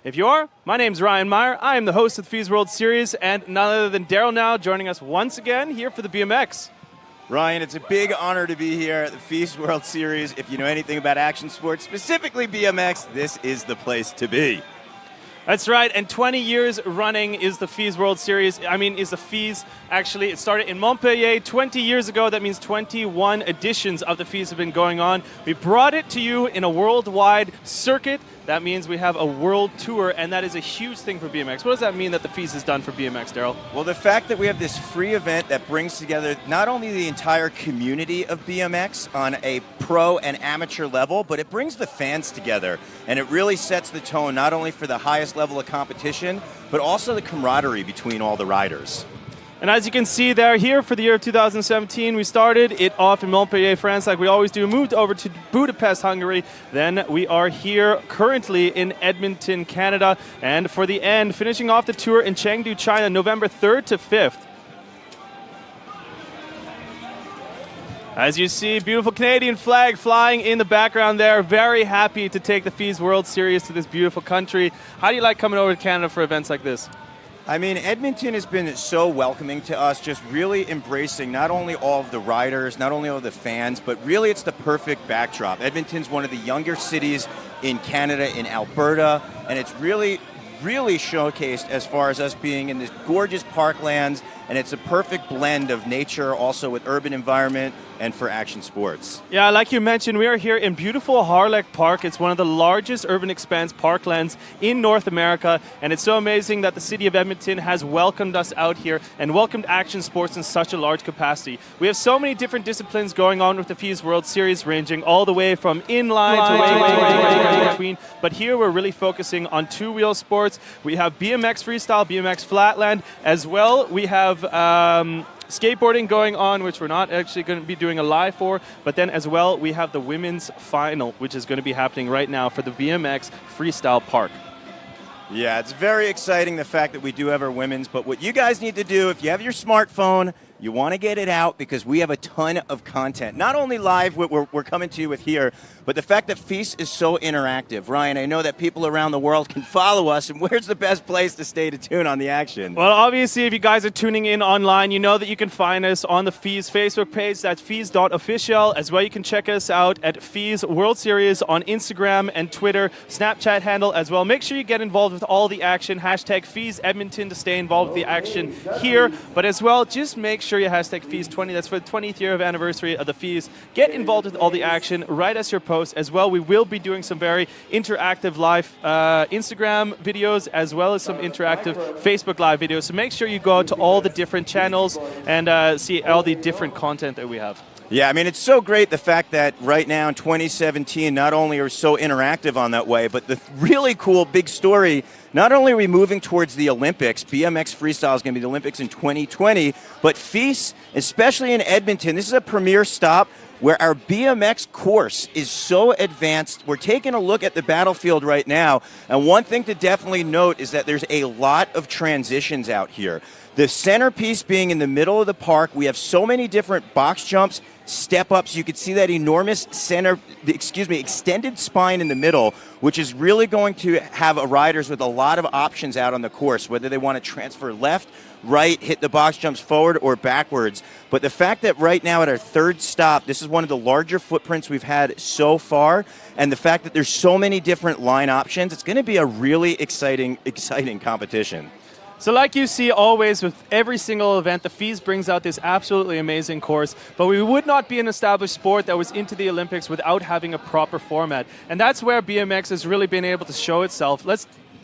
If you are, my name's Ryan Meyer. I am the host of the FISE World Series, and none other than Daryl now joining us once again here for the BMX. Ryan, it's a big honor to be here at the FISE World Series. If you know anything about action sports, specifically BMX, this is the place to be. That's right, and 20 years running is the FISE World Series. Is the FISE, actually. It started in Montpellier 20 years ago. That means 21 editions of the FISE have been going on. We brought it to you in a worldwide circuit. That means we have a world tour, and that is a huge thing for BMX. What does that mean that the FISE has done for BMX, Daryl? Well, the fact that we have this free event that brings together not only the entire community of BMX on a pro and amateur level, but it brings the fans together, and it really sets the tone not only for the highest level of competition, but also the camaraderie between all the riders. And as you can see there, here for the year of 2017, we started it off in Montpellier, France, like we always do, moved over to Budapest, Hungary. Then we are here currently in Edmonton, Canada. And for the end, finishing off the tour in Chengdu, China, November 3rd to 5th. As you see, beautiful Canadian flag flying in the background there. Very happy to take the FISE World Series to this beautiful country. How do you like coming over to Canada for events like this? I mean, Edmonton has been so welcoming to us, just really embracing not only all of the riders, not only all of the fans, but really it's the perfect backdrop. Edmonton's one of the younger cities in Canada, in Alberta, and it's really showcased as far as us being in this gorgeous parklands, and it's a perfect blend of nature also with urban environment and for action sports. Yeah, like you mentioned, we are here in beautiful Harlech Park. It's one of the largest urban expanse parklands in North America, and it's so amazing that the city of Edmonton has welcomed us out here and welcomed action sports in such a large capacity. We have so many different disciplines going on with the FISE World Series, ranging all the way from inline to between, but here we're really focusing on two-wheel sports. We have BMX Freestyle, BMX Flatland, as well we have skateboarding going on, which we're not actually going to be doing a live for, but then as well we have the women's final, which is going to be happening right now for the BMX Freestyle Park. Yeah, it's very exciting, the fact that we do have our women's, but what you guys need to do, if you have your smartphone, you want to get it out because we have a ton of content. Not only live, what we're coming to you with here, but the fact that FISE is so interactive. Ryan, I know that people around the world can follow us, and where's the best place to stay tuned on the action? Well, obviously, if you guys are tuning in online, you know that you can find us on the FISE Facebook page. That's FISE.official. As well, you can check us out at FISE World Series on Instagram and Twitter, Snapchat handle as well. Make sure you get involved with all the action. Hashtag FISE Edmonton to stay involved with the action here. But as well, just make sure you hashtag FISE20. That's for the 20th year of anniversary of the FISE. Get involved with all the action. Write us your posts as well. We will be doing some very interactive live Instagram videos as well as some interactive Facebook live videos. So make sure you go to all the different channels and see all the different content that we have. Yeah, I mean, it's so great the fact that right now in 2017, not only are we so interactive on that way, but the really cool big story, not only are we moving towards the Olympics, BMX Freestyle is going to be the Olympics in 2020, but FISE, especially in Edmonton, this is a premier stop where our BMX course is so advanced. We're taking a look at the battlefield right now, and one thing to definitely note is that there's a lot of transitions out here. The centerpiece being in the middle of the park, we have so many different box jumps, step-ups. You can see that enormous extended spine in the middle, which is really going to have riders with a lot of options out on the course, whether they want to transfer left, right, hit the box jumps forward or backwards. But the fact that right now at our third stop, this is one of the larger footprints we've had so far, and the fact that there's so many different line options, it's going to be a really exciting competition. So like you see always with every single event, the FISE brings out this absolutely amazing course, but we would not be an established sport that was into the Olympics without having a proper format. And that's where BMX has really been able to show itself.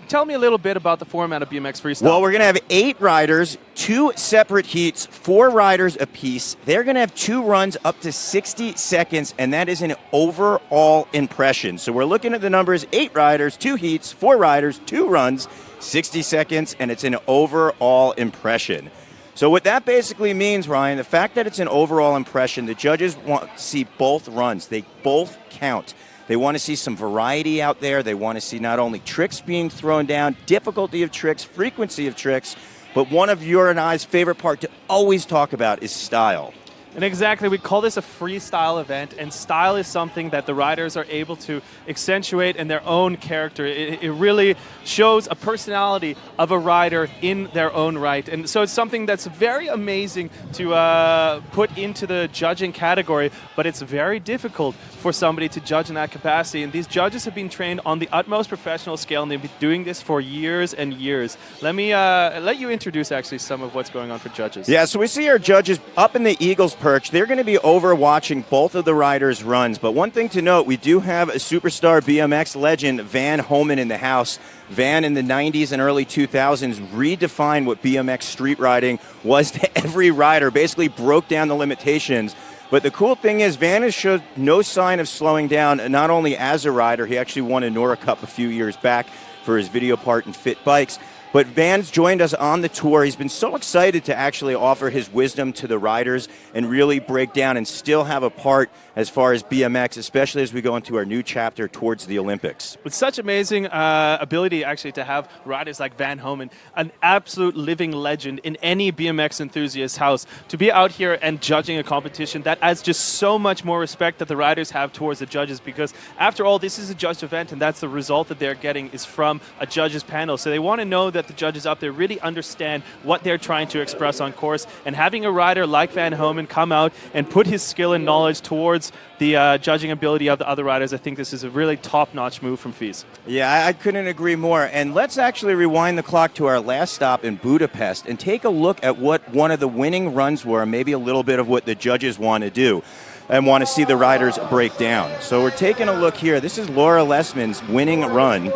Tell me a little bit about the format of BMX Freestyle. Well, we're going to have 8 riders, 2 separate heats, 4 riders apiece. They're going to have 2 runs up to 60 seconds, and that is an overall impression. So we're looking at the numbers, 8 riders, 2 heats, 4 riders, 2 runs, 60 seconds, and it's an overall impression. So what that basically means, Ryan, the fact that it's an overall impression, the judges want to see both runs. They both count. They want to see some variety out there. They want to see not only tricks being thrown down, difficulty of tricks, frequency of tricks, but one of your and I's favorite part to always talk about is style. And exactly, we call this a freestyle event, and style is something that the riders are able to accentuate in their own character. It really shows a personality of a rider in their own right. And so it's something that's very amazing to put into the judging category, but it's very difficult for somebody to judge in that capacity. And these judges have been trained on the utmost professional scale, and they've been doing this for years and years. Let me let you introduce actually some of what's going on for judges. Yeah, so we see our judges up in the Eagles perch. They're going to be overwatching both of the riders' runs. But one thing to note, we do have a superstar BMX legend, Van Homan, in the house. Van, in the 90s and early 2000s, redefined what BMX street riding was to every rider, basically broke down the limitations. But the cool thing is, Van has showed no sign of slowing down, not only as a rider. He actually won a Nora Cup a few years back for his video part in Fit Bikes. But Van's joined us on the tour. He's been so excited to actually offer his wisdom to the riders and really break down and still have a part as far as BMX, especially as we go into our new chapter towards the Olympics. With such amazing ability actually to have riders like Van Homan, an absolute living legend in any BMX enthusiast house, to be out here and judging a competition, that adds just so much more respect that the riders have towards the judges, because after all, this is a judged event, and that's the result that they're getting is from a judges panel. So they want to know that the judges up there really understand what they're trying to express on course, and having a rider like Van Homan come out and put his skill and knowledge towards the judging ability of the other riders, I think this is a really top-notch move from FISE. Yeah, I couldn't agree more. And let's actually rewind the clock to our last stop in Budapest and take a look at what one of the winning runs were, and maybe a little bit of what the judges want to do and want to see the riders break down. So we're taking a look here. This is Laura Lessman's winning run.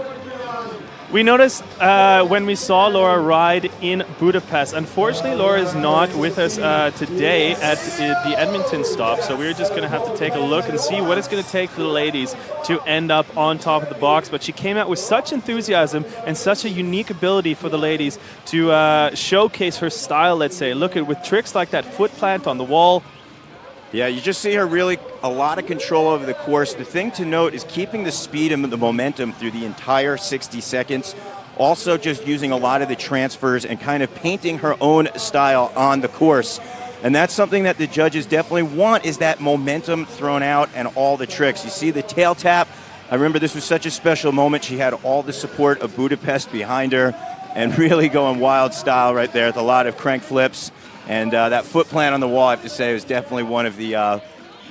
We noticed when we saw Laura ride in Budapest. Unfortunately, Laura is not with us today at the Edmonton stop, so we're just going to have to take a look and see what it's going to take for the ladies to end up on top of the box. But she came out with such enthusiasm and such a unique ability for the ladies to showcase her style, let's say. Look at with tricks like that foot plant on the wall. Yeah, you just see her really a lot of control over the course. The thing to note is keeping the speed and the momentum through the entire 60 seconds. Also just using a lot of the transfers and kind of painting her own style on the course. And that's something that the judges definitely want, is that momentum thrown out and all the tricks. You see the tail tap. I remember this was such a special moment. She had all the support of Budapest behind her and really going wild style right there with a lot of crank flips. And that foot plant on the wall, I have to say, was definitely one of the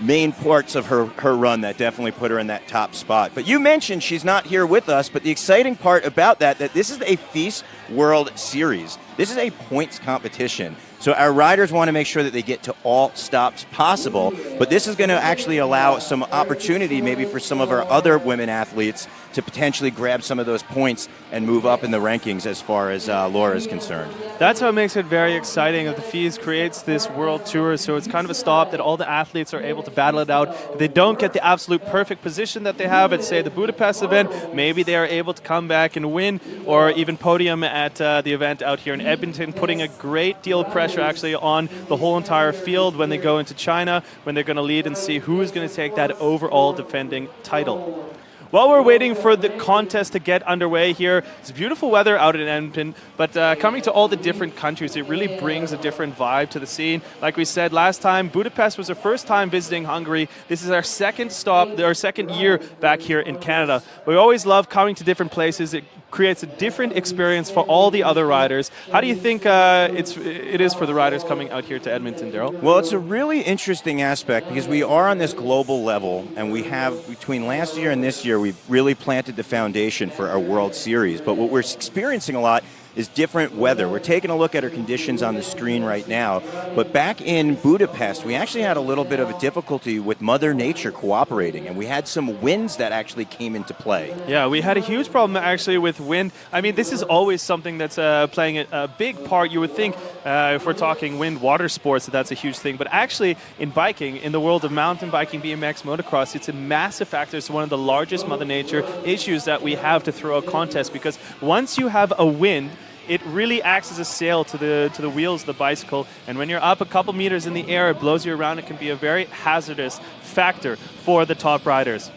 main parts of her run that definitely put her in that top spot. But you mentioned she's not here with us, but the exciting part about that this is a FISE World Series. This is a points competition. So our riders want to make sure that they get to all stops possible, but this is going to actually allow some opportunity maybe for some of our other women athletes to potentially grab some of those points and move up in the rankings as far as Laura is concerned. That's what makes it very exciting. The FISE creates this world tour, so it's kind of a stop that all the athletes are able to battle it out. If they don't get the absolute perfect position that they have at, say, the Budapest event, maybe they are able to come back and win, or even podium at the event out here in Edmonton, putting a great deal of pressure actually on the whole entire field when they go into China, when they're going to lead and see who is going to take that overall defending title. While we're waiting for the contest to get underway here, it's beautiful weather out in Edmonton, but coming to all the different countries, it really brings a different vibe to the scene. Like we said last time, Budapest was our first time visiting Hungary. This is our second stop, our second year back here in Canada. We always love coming to different places. It creates a different experience for all the other riders. How do you think it is for the riders coming out here to Edmonton, Daryl? Well, it's a really interesting aspect because we are on this global level, and we have, between last year and this year, we've really planted the foundation for our World Series. But what we're experiencing a lot is different weather. We're taking a look at our conditions on the screen right now, but back in Budapest, we actually had a little bit of a difficulty with Mother Nature cooperating, and we had some winds that actually came into play. Yeah, we had a huge problem actually with wind. I mean, this is always something that's playing a big part. You would think if we're talking wind, water sports, that's a huge thing, but actually in biking, in the world of mountain biking, BMX, motocross, it's a massive factor. It's one of the largest Mother Nature issues that we have to throw a contest, because once you have a wind, it really acts as a sail to the wheels of the bicycle, and when you're up a couple meters in the air, it blows you around. It can be a very hazardous factor for the top riders.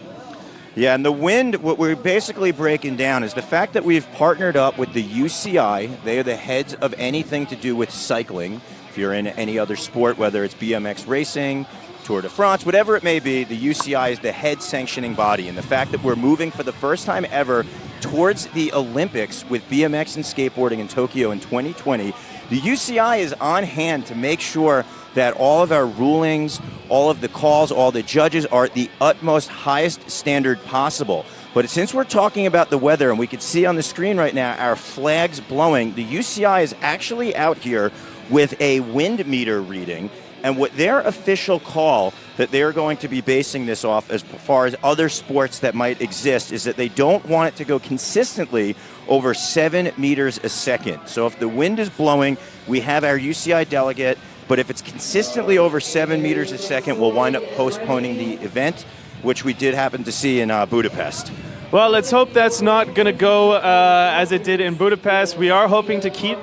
Yeah, and the wind, what we're basically breaking down is the fact that we've partnered up with the UCI. They are the heads of anything to do with cycling. If you're in any other sport, whether it's BMX racing, Tour de France, whatever it may be, the UCI is the head sanctioning body. And the fact that we're moving for the first time ever towards the Olympics with BMX and skateboarding in Tokyo in 2020, the UCI is on hand to make sure that all of our rulings, all of the calls, all the judges are at the utmost highest standard possible. But since we're talking about the weather, and we can see on the screen right now our flags blowing, the UCI is actually out here with a wind meter reading, and what their official call that they're going to be basing this off as far as other sports that might exist is that they don't want it to go consistently over 7 meters a second. So if the wind is blowing, we have our UCI delegate, but if it's consistently over 7 meters a second, we'll wind up postponing the event, which we did happen to see in Budapest. Well, let's hope that's not going to go as it did in Budapest. We are hoping to keep,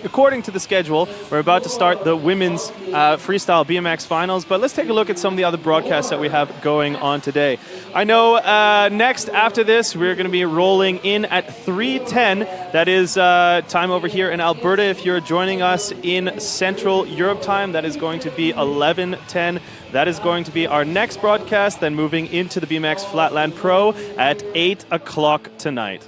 according to the schedule, we're about to start the women's freestyle BMX finals, but let's take a look at some of the other broadcasts that we have going on today. I know next after this, we're going to be rolling in at 3:10. That is time over here in Alberta. If you're joining us in Central Europe time, that is going to be 11:10. That is going to be our next broadcast, then moving into the BMX Flatland Pro at 8 o'clock tonight.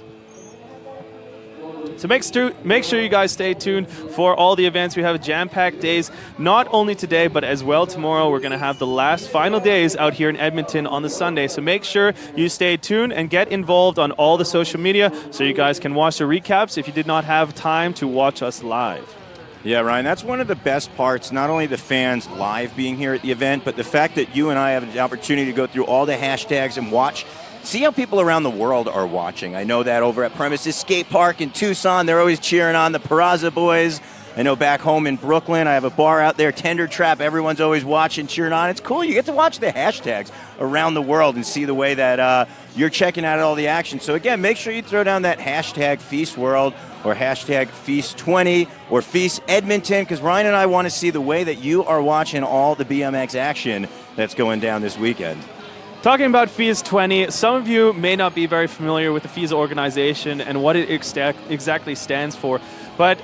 So make sure you guys stay tuned for all the events. We have jam-packed days, not only today, but as well tomorrow. We're going to have the last final days out here in Edmonton on the Sunday. So make sure you stay tuned and get involved on all the social media so you guys can watch the recaps if you did not have time to watch us live. Yeah, Ryan, that's one of the best parts, not only the fans live being here at the event, but the fact that you and I have the opportunity to go through all the hashtags and see how people around the world are watching. I know that over at Premises Skate Park in Tucson, they're always cheering on the Peraza boys. I know back home in Brooklyn, I have a bar out there, Tender Trap, everyone's always watching, cheering on. It's cool. You get to watch the hashtags around the world and see the way that you're checking out all the action. So again, make sure you throw down that hashtag Feast World or hashtag Feast20 or Feast Edmonton, because Ryan and I want to see the way that you are watching all the BMX action that's going down this weekend. Talking about FISE 20, some of you may not be very familiar with the FISE organization and what it exactly stands for, but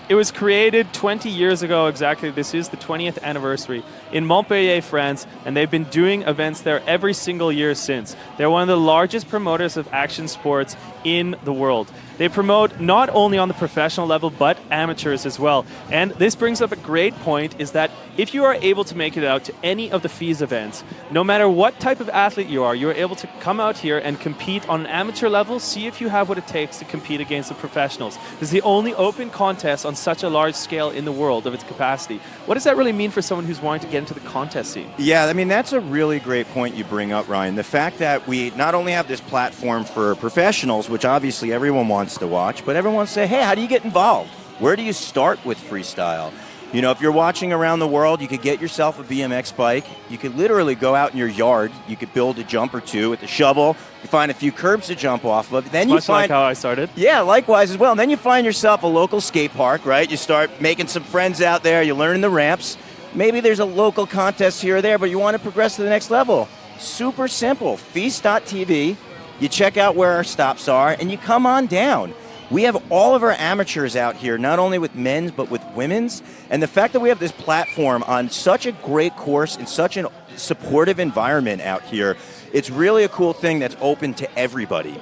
it was created 20 years ago exactly. This is the 20th anniversary in Montpellier, France, and they've been doing events there every single year since. They're one of the largest promoters of action sports in the world. They promote not only on the professional level, but amateurs as well. And this brings up a great point, is that if you are able to make it out to any of the FISE events, no matter what type of athlete you are able to come out here and compete on an amateur level, see if you have what it takes to compete against the professionals. This is the only open contest on such a large scale in the world of its capacity. What does that really mean for someone who's wanting to get into the contest scene? Yeah, I mean, that's a really great point you bring up, Ryan. The fact that we not only have this platform for professionals, which obviously everyone wants to watch, but everyone wants to say, hey, how do you get involved? Where do you start with freestyle? You know, if you're watching around the world, you could get yourself a BMX bike. You could literally go out in your yard. You could build a jump or two with a shovel. You find a few curbs to jump off of. Then much like how I started. Yeah, likewise as well. And then you find yourself a local skate park, right? You start making some friends out there. You're learning the ramps. Maybe there's a local contest here or there, but you want to progress to the next level. Super simple. Feast.tv. You check out where our stops are, and you come on down. We have all of our amateurs out here, not only with men's, but with women's. And the fact that we have this platform on such a great course in such a supportive environment out here, it's really a cool thing that's open to everybody.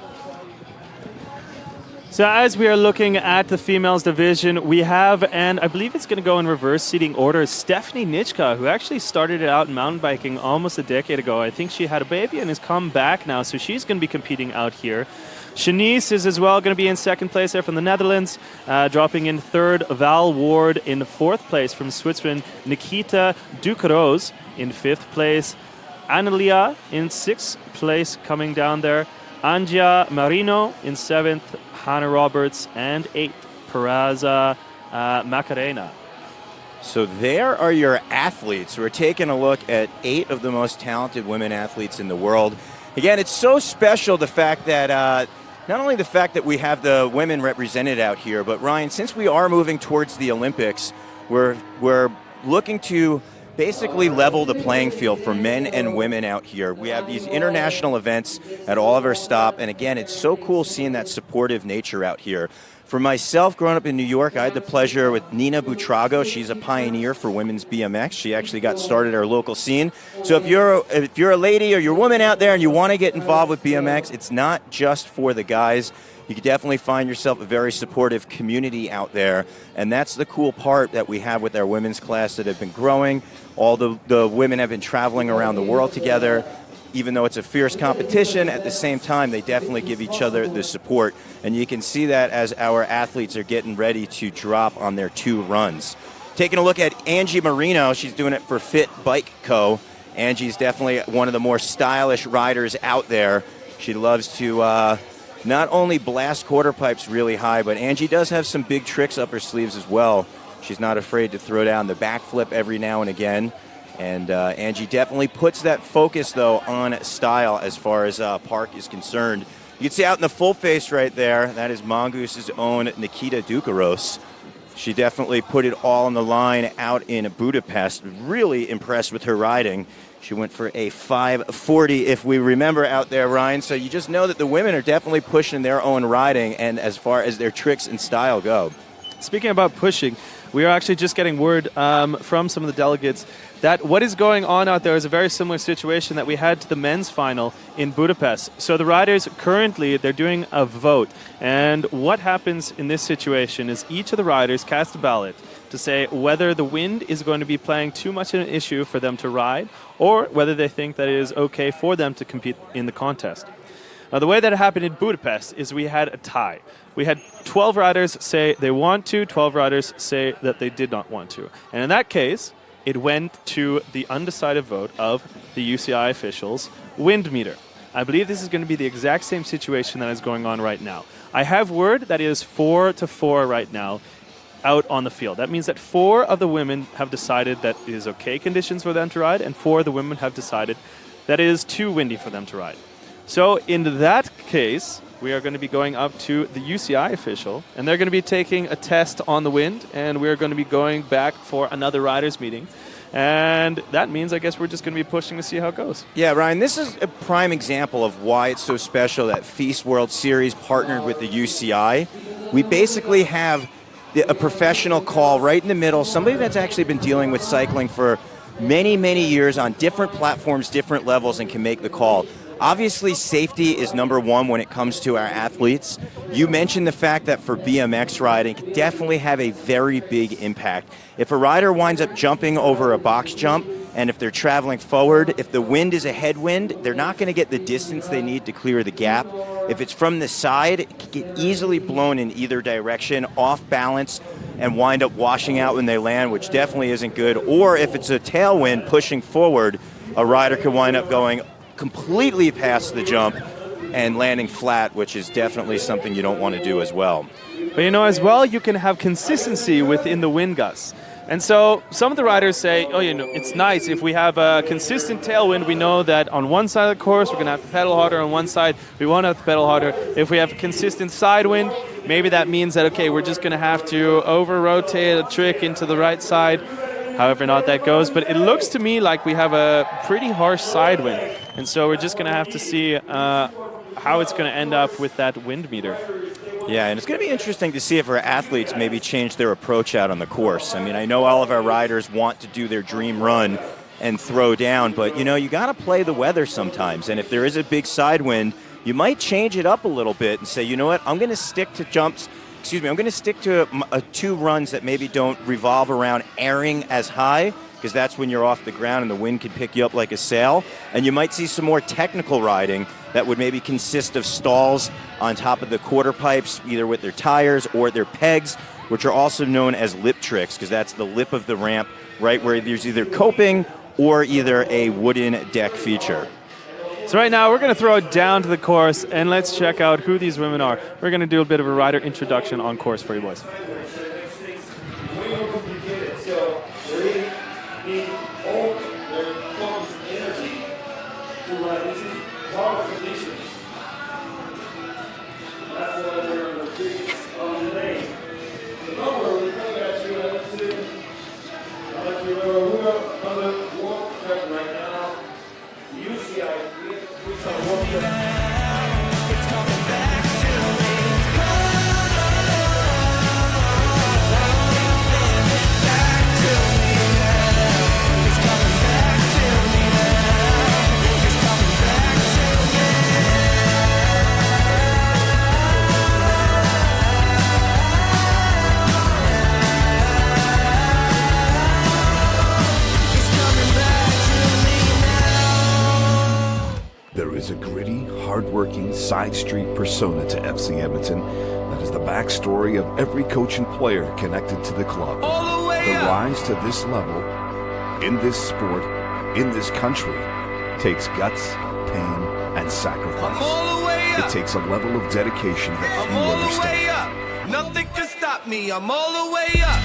So as we are looking at the females division, we have, and I believe it's going to go in reverse seating order, Stephanie Nitschka, who actually started it out in mountain biking almost a decade ago. I think she had a baby and has come back now, so she's going to be competing out here. Shanice is as well going to be in second place there from the Netherlands, dropping in third. Val Ward in fourth place from Switzerland. Nikita Ducros in fifth place. Analia in sixth place coming down there. Angia Marino in seventh. Hannah Roberts and eighth. Peraza Macarena. So there are your athletes. We're taking a look at 8 of the most talented women athletes in the world. Again, it's so special, the fact that not only the fact that we have the women represented out here, but Ryan, since we are moving towards the Olympics, we're looking to basically level the playing field for men and women out here. We have these international events at all of our stop, and again, it's so cool seeing that supportive nature out here. For myself, growing up in New York, I had the pleasure with Nina Butrago. She's a pioneer for women's BMX. She actually got started at our local scene. So if you're a lady or you're a woman out there and you want to get involved with BMX, it's not just for the guys. You can definitely find yourself a very supportive community out there, and that's the cool part that we have with our women's class that have been growing. All the women have been traveling around the world together. Even though it's a fierce competition, at the same time, they definitely give each other the support. And you can see that as our athletes are getting ready to drop on their 2 runs. Taking a look at Angie Marino, she's doing it for Fit Bike Co. Angie's definitely one of the more stylish riders out there. She loves to not only blast quarter pipes really high, but Angie does have some big tricks up her sleeves as well. She's not afraid to throw down the backflip every now and again. And Angie definitely puts that focus, though, on style as far as park is concerned. You can see out in the full face right there, that is Mongoose's own Nikita Dukaros. She definitely put it all on the line out in Budapest. Really impressed with her riding. She went for a 540, if we remember out there, Ryan. So you just know that the women are definitely pushing their own riding and as far as their tricks and style go. Speaking about pushing, we are actually just getting word from some of the delegates that what is going on out there is a very similar situation that we had to the men's final in Budapest. So the riders currently, they're doing a vote. And what happens in this situation is each of the riders cast a ballot to say whether the wind is going to be playing too much of an issue for them to ride or whether they think that it is okay for them to compete in the contest. Now, the way that it happened in Budapest is we had a tie. We had 12 riders say they want to, 12 riders say that they did not want to. And in that case, it went to the undecided vote of the UCI officials' wind meter. I believe this is going to be the exact same situation that is going on right now. I have word that it is 4-4 right now out on the field. That means that 4 of the women have decided that it is okay conditions for them to ride, and 4 of the women have decided that it is too windy for them to ride. So in that case, we are going to be going up to the UCI official, and they're going to be taking a test on the wind, and we're going to be going back for another riders meeting. And that means, I guess, we're just going to be pushing to see how it goes. Yeah, Ryan, this is a prime example of why it's so special that FISE World Series partnered with the UCI. We basically have a professional call right in the middle, somebody that's actually been dealing with cycling for many, many years on different platforms, different levels, and can make the call. Obviously, safety is number one when it comes to our athletes. You mentioned the fact that for BMX riding, it can definitely have a very big impact. If a rider winds up jumping over a box jump, and if they're traveling forward, if the wind is a headwind, they're not going to get the distance they need to clear the gap. If it's from the side, it can get easily blown in either direction, off balance, and wind up washing out when they land, which definitely isn't good. Or if it's a tailwind pushing forward, a rider could wind up going completely past the jump and landing flat, which is definitely something you don't want to do as well. But you know, as well, you can have consistency within the wind gusts. And so some of the riders say, oh, you know, it's nice if we have a consistent tailwind. We know that on one side of the course, we're going to have to pedal harder. On one side, we won't have to pedal harder. If we have a consistent side wind, maybe that means that, okay, we're just going to have to over-rotate a trick into the right side. However not that goes, but it looks to me like we have a pretty harsh side wind, and so we're just going to have to see how it's going to end up with that wind meter. Yeah, and it's going to be interesting to see if our athletes maybe change their approach out on the course. I mean, I know all of our riders want to do their dream run and throw down, but you know, you got to play the weather sometimes, and if there is a big side wind, you might change it up a little bit and say, you know what, I'm going to stick to jumps. I'm going to stick to 2 runs that maybe don't revolve around airing as high, because that's when you're off the ground and the wind can pick you up like a sail. And you might see some more technical riding that would maybe consist of stalls on top of the quarter pipes, either with their tires or their pegs, which are also known as lip tricks, because that's the lip of the ramp, right, where there's either coping or either a wooden deck feature. So right now, we're going to throw it down to the course, and let's check out who these women are. We're going to do a bit of a rider introduction on course for you boys. hard-working side street persona to FC Edmonton that is the backstory of every coach and player connected to the club. The rise to this level, in this sport, in this country, takes guts, pain, and sacrifice. It takes a level of dedication that few understand. Nothing can stop me, I'm all the way up.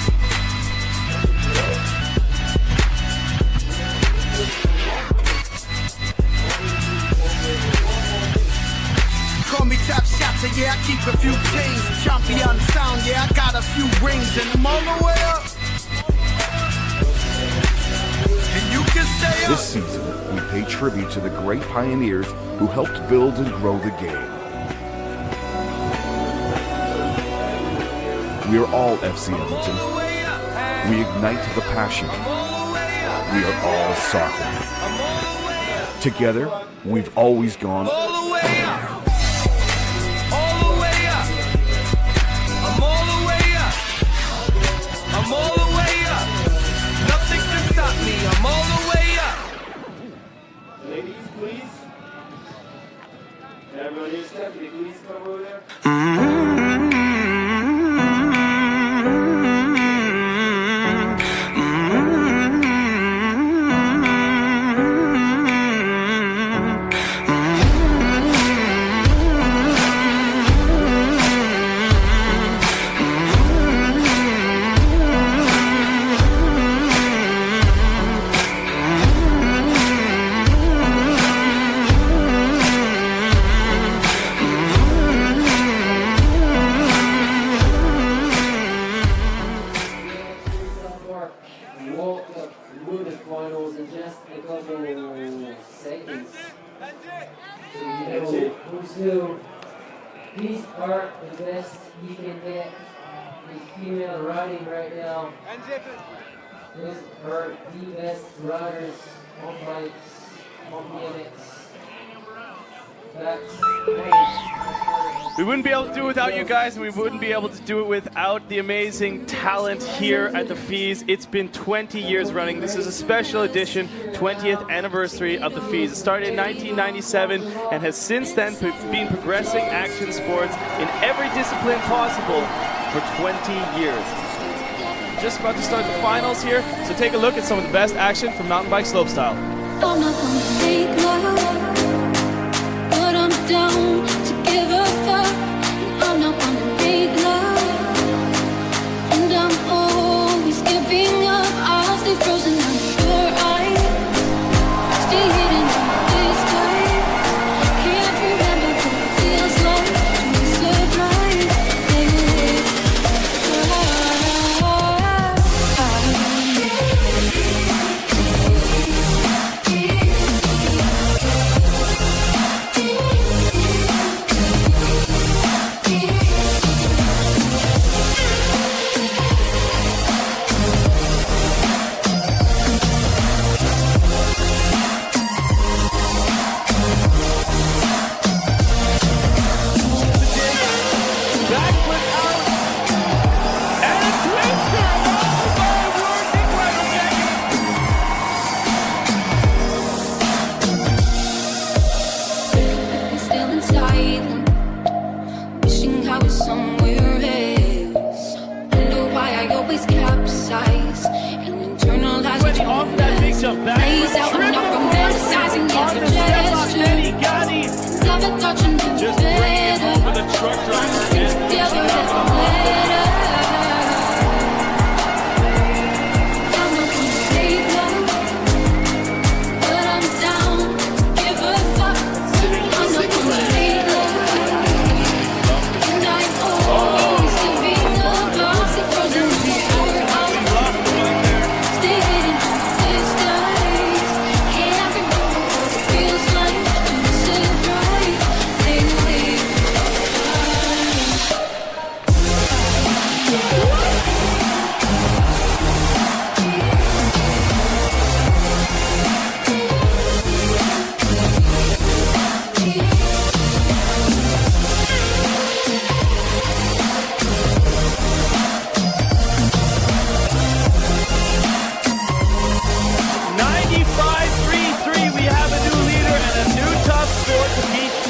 Call me Top Shotter, yeah, I keep a few chains. Champion sound, yeah, I got a few rings, and I'm all the way up. And you can stay up. This season, we pay tribute to the great pioneers who helped build and grow the game. We are all FC Edmonton. We ignite the passion. We are all soccer. Together, we've always gone All the way up. All the way up. I'm all the way up. I'm all the way up. Nothing can stop me. I'm all the way up. Ladies, please. Everybody, Stephanie, please come over there. Finals in just a couple seconds. So you know who's who. These are the best you can get in female riding right now. These are the best riders on bikes, on BMX. We wouldn't be able to do it without you guys, and we wouldn't be able to do it without the amazing talent here at the FISE. It's been 20 years running. This is a special edition, 20th anniversary of the FISE. It started in 1997 and has since then been progressing action sports in every discipline possible for 20 years. Just about to start the finals here, so take a look at some of the best action from mountain bike slopestyle. I'm not gonna make love, but I'm down to give a fuck. And I'm not gonna make love, and I'm always giving up. I'll stay frozen under your eyes, stay hidden in the sky. Can't remember what it feels like to be surprised.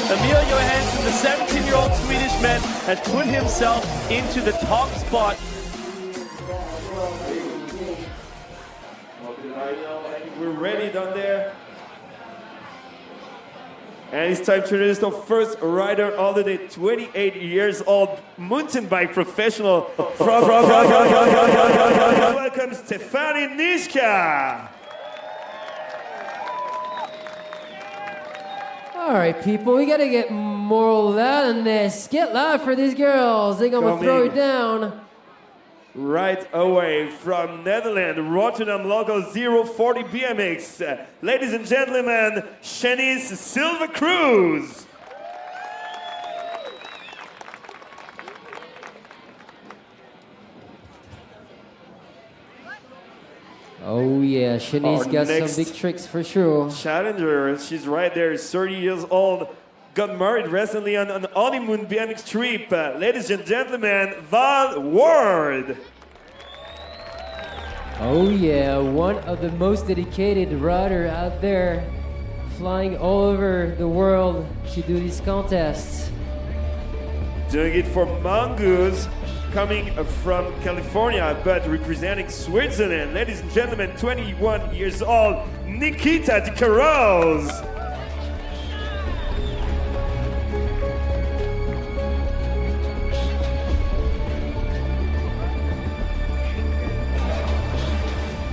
Emilio has put himself into the top spot. We're ready down there. And it's time to introduce the first rider of the day, 28 years old, mountain bike professional from welcome Stefani Nishka. All right, people, we gotta get more loud than this. Get loud for these girls. They're gonna throw it down. Right away from Netherlands, Rotterdam local 040 BMX. Ladies and gentlemen, Shanice Silva Cruz. Oh yeah, Shanice got some big tricks for sure. Challenger, she's right there, 30 years old. Got married recently on an honeymoon BMX trip. Ladies and gentlemen, Val Ward. Oh yeah, one of the most dedicated rider out there, flying all over the world to do these contests. Doing it for Mongoose, coming from California, but representing Switzerland. Ladies and gentlemen, 21 years old, Nikita de Caroz.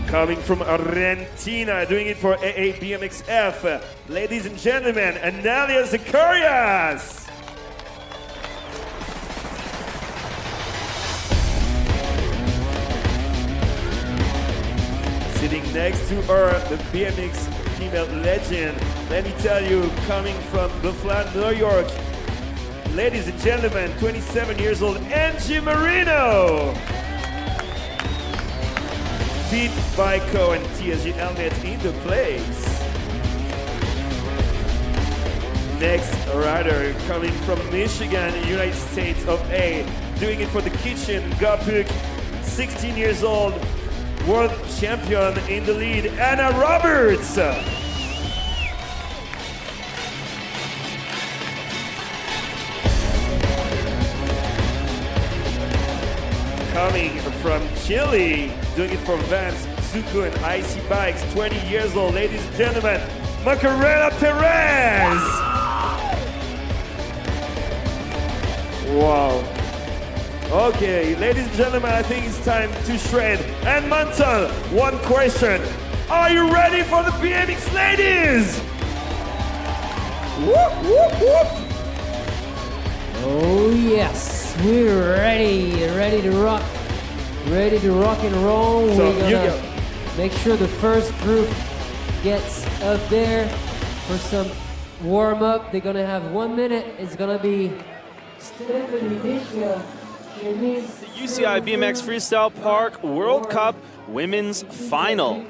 Coming from Argentina, doing it for AA BMXF. Ladies and gentlemen, Analia Zacharias. Sitting next to her, the BMX female legend. Let me tell you, coming from Buffalo, New York. Ladies and gentlemen, 27 years old, Angie Marino. Feet, Vico, and TSG helmet in the place. Next rider coming from Michigan, United States of A, doing it for the kitchen, Gopuk, 16 years old, world champion in the lead, Anna Roberts. Coming from Chile, doing it for Vans, Zuko, and IC Bikes, 20 years old, ladies and gentlemen, Macarena Perez! Wow. Okay, ladies and gentlemen, I think it's time to shred. And Monton, one question. Are you ready for the BMX ladies? Whoop, whoop, whoop! Oh yes, we're ready to rock and roll. So We're gonna make sure the first group gets up there for some warm up. They're gonna have 1 minute. It's gonna be Stephanie Nishka. The UCI BMX Freestyle Park World Cup Women's Final.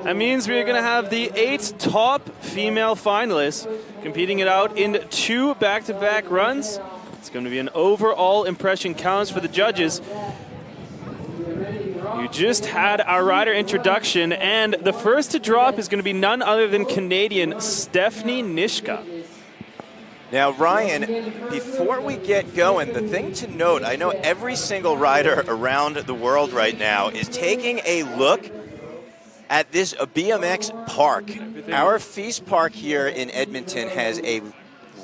That means we're going to have the 8 top female finalists competing it out in 2 back-to-back runs. It's going to be an overall impression counts for the judges. You just had our rider introduction, and the first to drop is going to be none other than Canadian Stephanie Nishka. Now, Ryan, before we get going, the thing to note, I know every single rider around the world right now is taking a look at this BMX park. Our FISE park here in Edmonton has a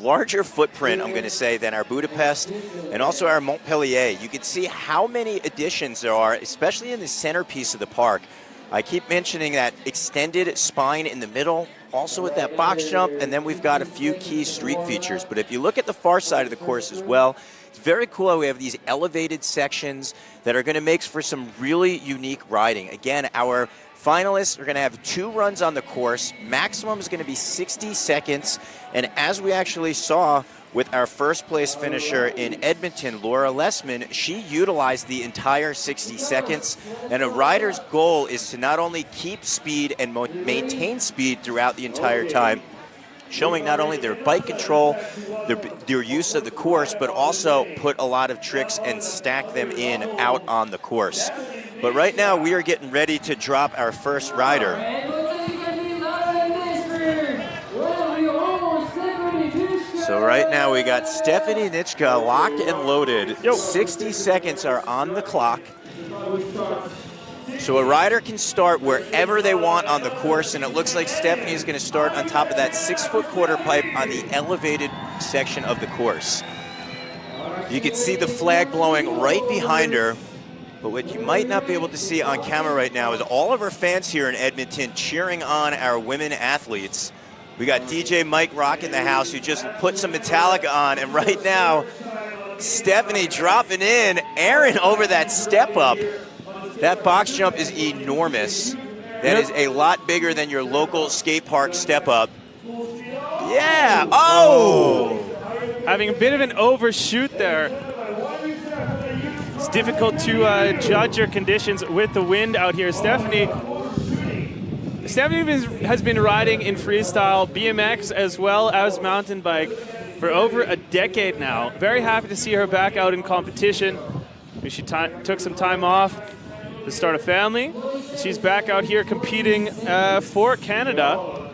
larger footprint, I'm going to say, than our Budapest and also our Montpellier. You can see how many additions there are, especially in the centerpiece of the park. I keep mentioning that extended spine in the middle, also with that box jump, and then we've got a few key street features. But if you look at the far side of the course as well, it's very cool how we have these elevated sections that are going to make for some really unique riding. Again, our finalists are going to have 2 runs on the course. Maximum is going to be 60 seconds. And as we actually saw with our first place finisher in Edmonton, Laura Lessman, she utilized the entire 60 seconds. And a rider's goal is to not only keep speed and maintain speed throughout the entire time, showing not only their bike control, their use of the course, but also put a lot of tricks and stack them in out on the course. But right now we are getting ready to drop our first rider. So right now we got Stephanie Nitschke locked and loaded. 60 seconds are on the clock. So a rider can start wherever they want on the course, and it looks like Stephanie is going to start on top of that 6-foot quarter pipe on the elevated section of the course. You can see the flag blowing right behind her, but what you might not be able to see on camera right now is all of our fans here in Edmonton cheering on our women athletes. We got DJ Mike Rock in the house who just put some Metallica on, and right now, Stephanie dropping in, Aaron over that step up. That box jump is enormous. That is a lot bigger than your local skate park step up. Yeah, oh! Having a bit of an overshoot there. It's difficult to judge your conditions with the wind out here. Stephanie has been riding in freestyle, BMX, as well as mountain bike for over a decade now. Very happy to see her back out in competition. She took some time off to start a family. She's back out here competing for Canada.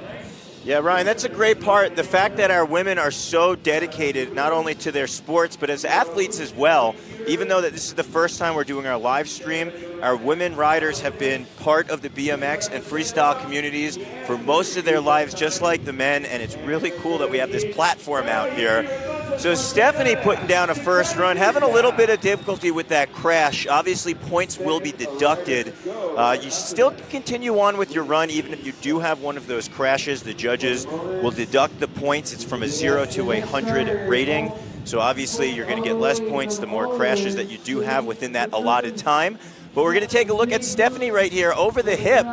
Yeah, Ryan, that's a great part. The fact that our women are so dedicated not only to their sports, but as athletes as well. Even though that this is the first time we're doing our live stream, our women riders have been part of the BMX and freestyle communities for most of their lives, just like the men, and it's really cool that we have this platform out here. So Stephanie putting down a first run, having a little bit of difficulty with that crash. Obviously, points will be deducted. You still can continue on with your run, even if you do have one of those crashes. The judges will deduct the points. It's from a 0 to 100 rating. So obviously, you're going to get less points the more crashes that you do have within that allotted time. But we're going to take a look at Stephanie right here over the hip.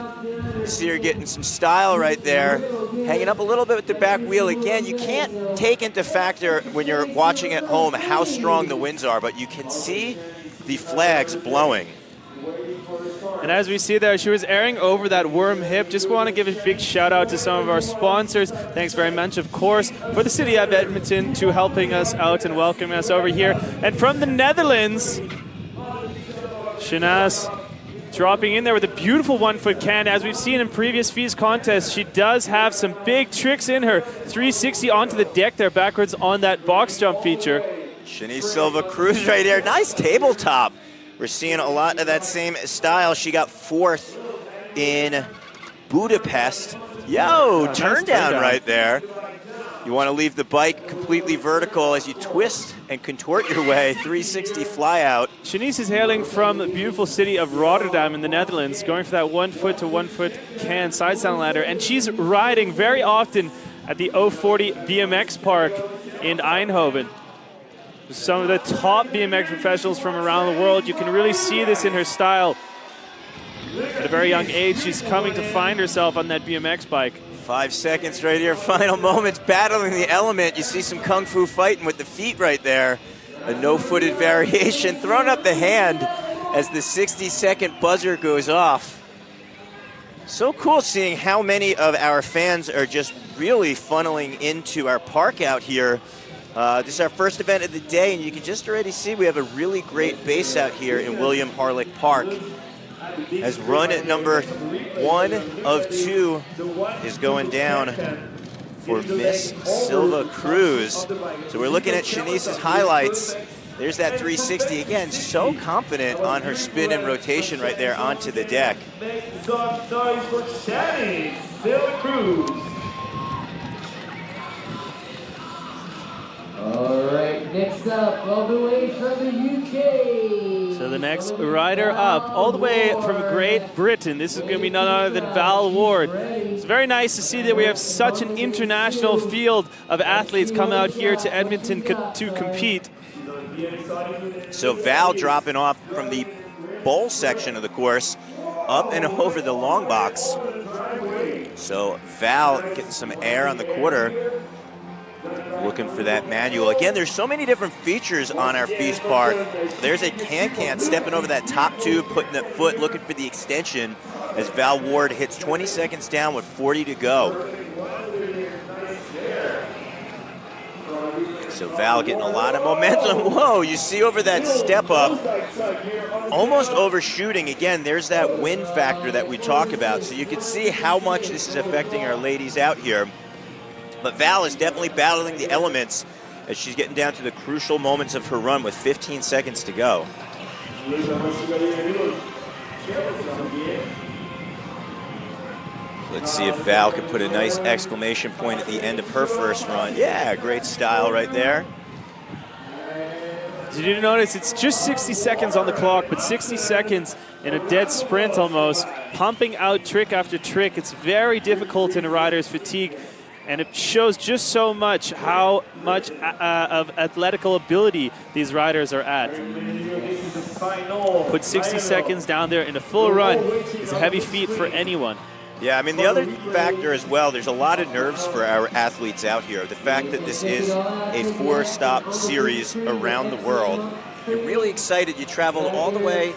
See her getting some style right there, hanging up a little bit with the back wheel. Again, you can't take into factor when you're watching at home how strong the winds are, but you can see the flags blowing. And as we see there, she was airing over that worm hip. Just want to give a big shout out to some of our sponsors. Thanks very much, of course, for the city of Edmonton to helping us out and welcoming us over here. And from the Netherlands, Shanaz dropping in there with a beautiful 1-foot can. As we've seen in previous FISE contests, she does have some big tricks in her. 360 onto the deck there, backwards on that box jump feature. Shanice Silva Cruz right there. Nice tabletop. We're seeing a lot of that same style. She got 4th in Budapest. Yo, turn down right there. You want to leave the bike completely vertical as you twist and contort your way, 360 fly out. Shanice is hailing from the beautiful city of Rotterdam in the Netherlands, going for that 1-foot to 1-foot can side stand ladder, and she's riding very often at the 040 BMX park in Eindhoven. Some of the top BMX professionals from around the world. You can really see this in her style. At a very young age, she's coming to find herself on that BMX bike. 5 seconds right here, final moments, battling the element. You see some kung fu fighting with the feet right there. A no-footed variation, throwing up the hand as the 60-second buzzer goes off. So cool seeing how many of our fans are just really funneling into our park out here. This is our first event of the day, and you can just already see we have a really great base out here in William Harlick Park. As run at number 1 of 2 is going down for Miss Silva Cruz. So we're looking at Shanice's highlights. There's that 360 again, so confident on her spin and rotation right there onto the deck. Make some noise for Shanice Silva Cruz. All right, next up, all the way from the UK. So the next rider up, all the way from Great Britain, this is going to be none other than Val Ward. It's very nice to see that we have such an international field of athletes come out here to Edmonton to compete. So Val dropping off from the bowl section of the course up and over the long box. So Val getting some air on the quarter. Looking for that manual. Again, there's so many different features on our FISE park. There's a can stepping over that top tube, putting that foot, looking for the extension as Val Ward hits 20 seconds down with 40 to go. So Val getting a lot of momentum. Whoa, you see over that step up, almost overshooting. Again, there's that wind factor that we talk about. So you can see how much this is affecting our ladies out here. But Val is definitely battling the elements as she's getting down to the crucial moments of her run with 15 seconds to go. Let's see if Val can put a nice exclamation point at the end of her first run. Yeah, great style right there. Did you notice it's just 60 seconds on the clock, but 60 seconds in a dead sprint almost, pumping out trick after trick. It's very difficult in a rider's fatigue, and it shows just so much how much of athletical ability these riders are at. Put 60 seconds down there in a full run is a heavy feat for anyone. Yeah, I mean, the other factor as well, there's a lot of nerves for our athletes out here. The fact that this is a 4-stop series around the world. You're really excited. You traveled all the way,